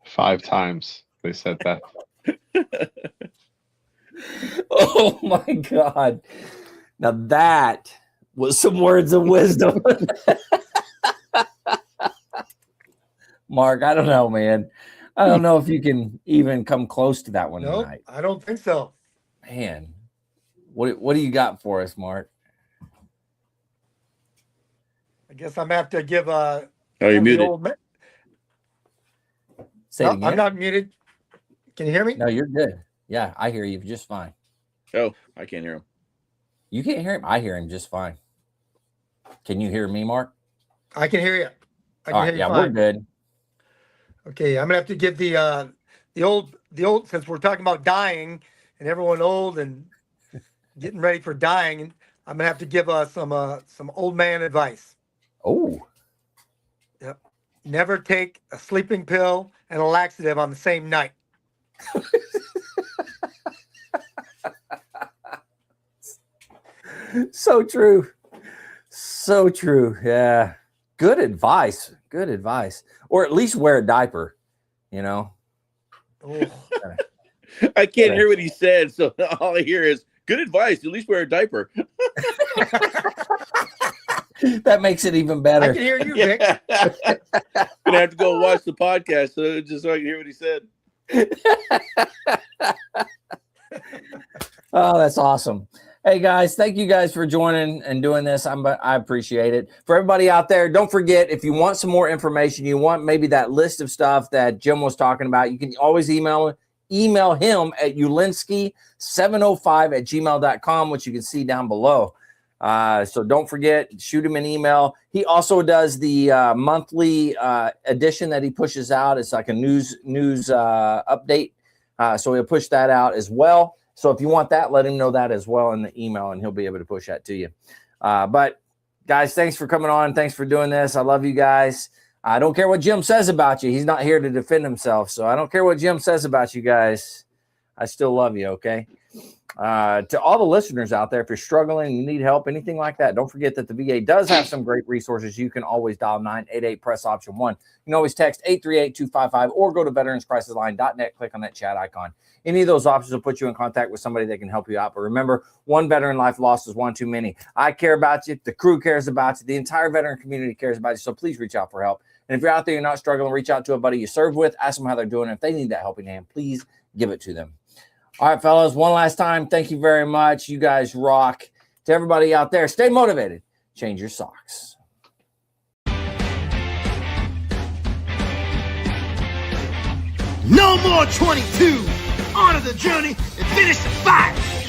Five times they said that. Oh my God. Now that was some words of wisdom. Mark, I don't know, man. I don't know if you can even come close to that one tonight. I don't think so. Man, what do you got for us, Mark? I guess I'm gonna have to give Oh, you're muted. Say it again. I'm not muted. Can you hear me? No, you're good. Yeah, I hear you just fine. Oh, I can't hear him. You can't hear him? I hear him just fine. Can you hear me, Mark? I can hear you. All right, yeah, we're good. Okay, I'm gonna have to give the old since we're talking about dying and everyone old and getting ready for dying. I'm gonna have to give some old man advice. Oh. Yep. Never take a sleeping pill and a laxative on the same night. So true. So true. Yeah. Good advice. Good advice. Or at least wear a diaper, you know. Oh. I can't hear what he said, so all I hear is good advice. At least wear a diaper. That makes it even better. I can hear you, Vic. I'm gonna have to go watch the podcast so I can hear what he said. Oh, that's awesome. Hey guys, thank you guys for joining and doing this. I appreciate it. For everybody out there, don't forget, if you want some more information, you want maybe that list of stuff that Jim was talking about, you can always email him at ulinsky705@gmail.com, which you can see down below. So don't forget, shoot him an email. He also does the monthly edition that he pushes out. It's like a news update. So he'll push that out as well. So if you want that, let him know that as well in the email, and he'll be able to push that to you. But guys, thanks for coming on. Thanks for doing this. I love you guys. I don't care what Jim says about you. He's not here to defend himself. So I don't care what Jim says about you guys. I still love you. Okay. To all the listeners out there, if you're struggling, you need help, anything like that, don't forget that the VA does have some great resources. You can always dial 988, press option 1. You can always text 838-255 or go to veteranscrisisline.net, click on that chat icon. Any of those options will put you in contact with somebody that can help you out. But remember, one veteran life lost is one too many. I care about you. The crew cares about you. The entire veteran community cares about you. So please reach out for help. And if you're out there, you're not struggling, reach out to a buddy you served with, ask them how they're doing. If they need that helping hand, please give it to them. All right, fellas, one last time, thank you very much. You guys rock. To everybody out there, stay motivated. Change your socks. No more 22. honor the journey, and finish the fight.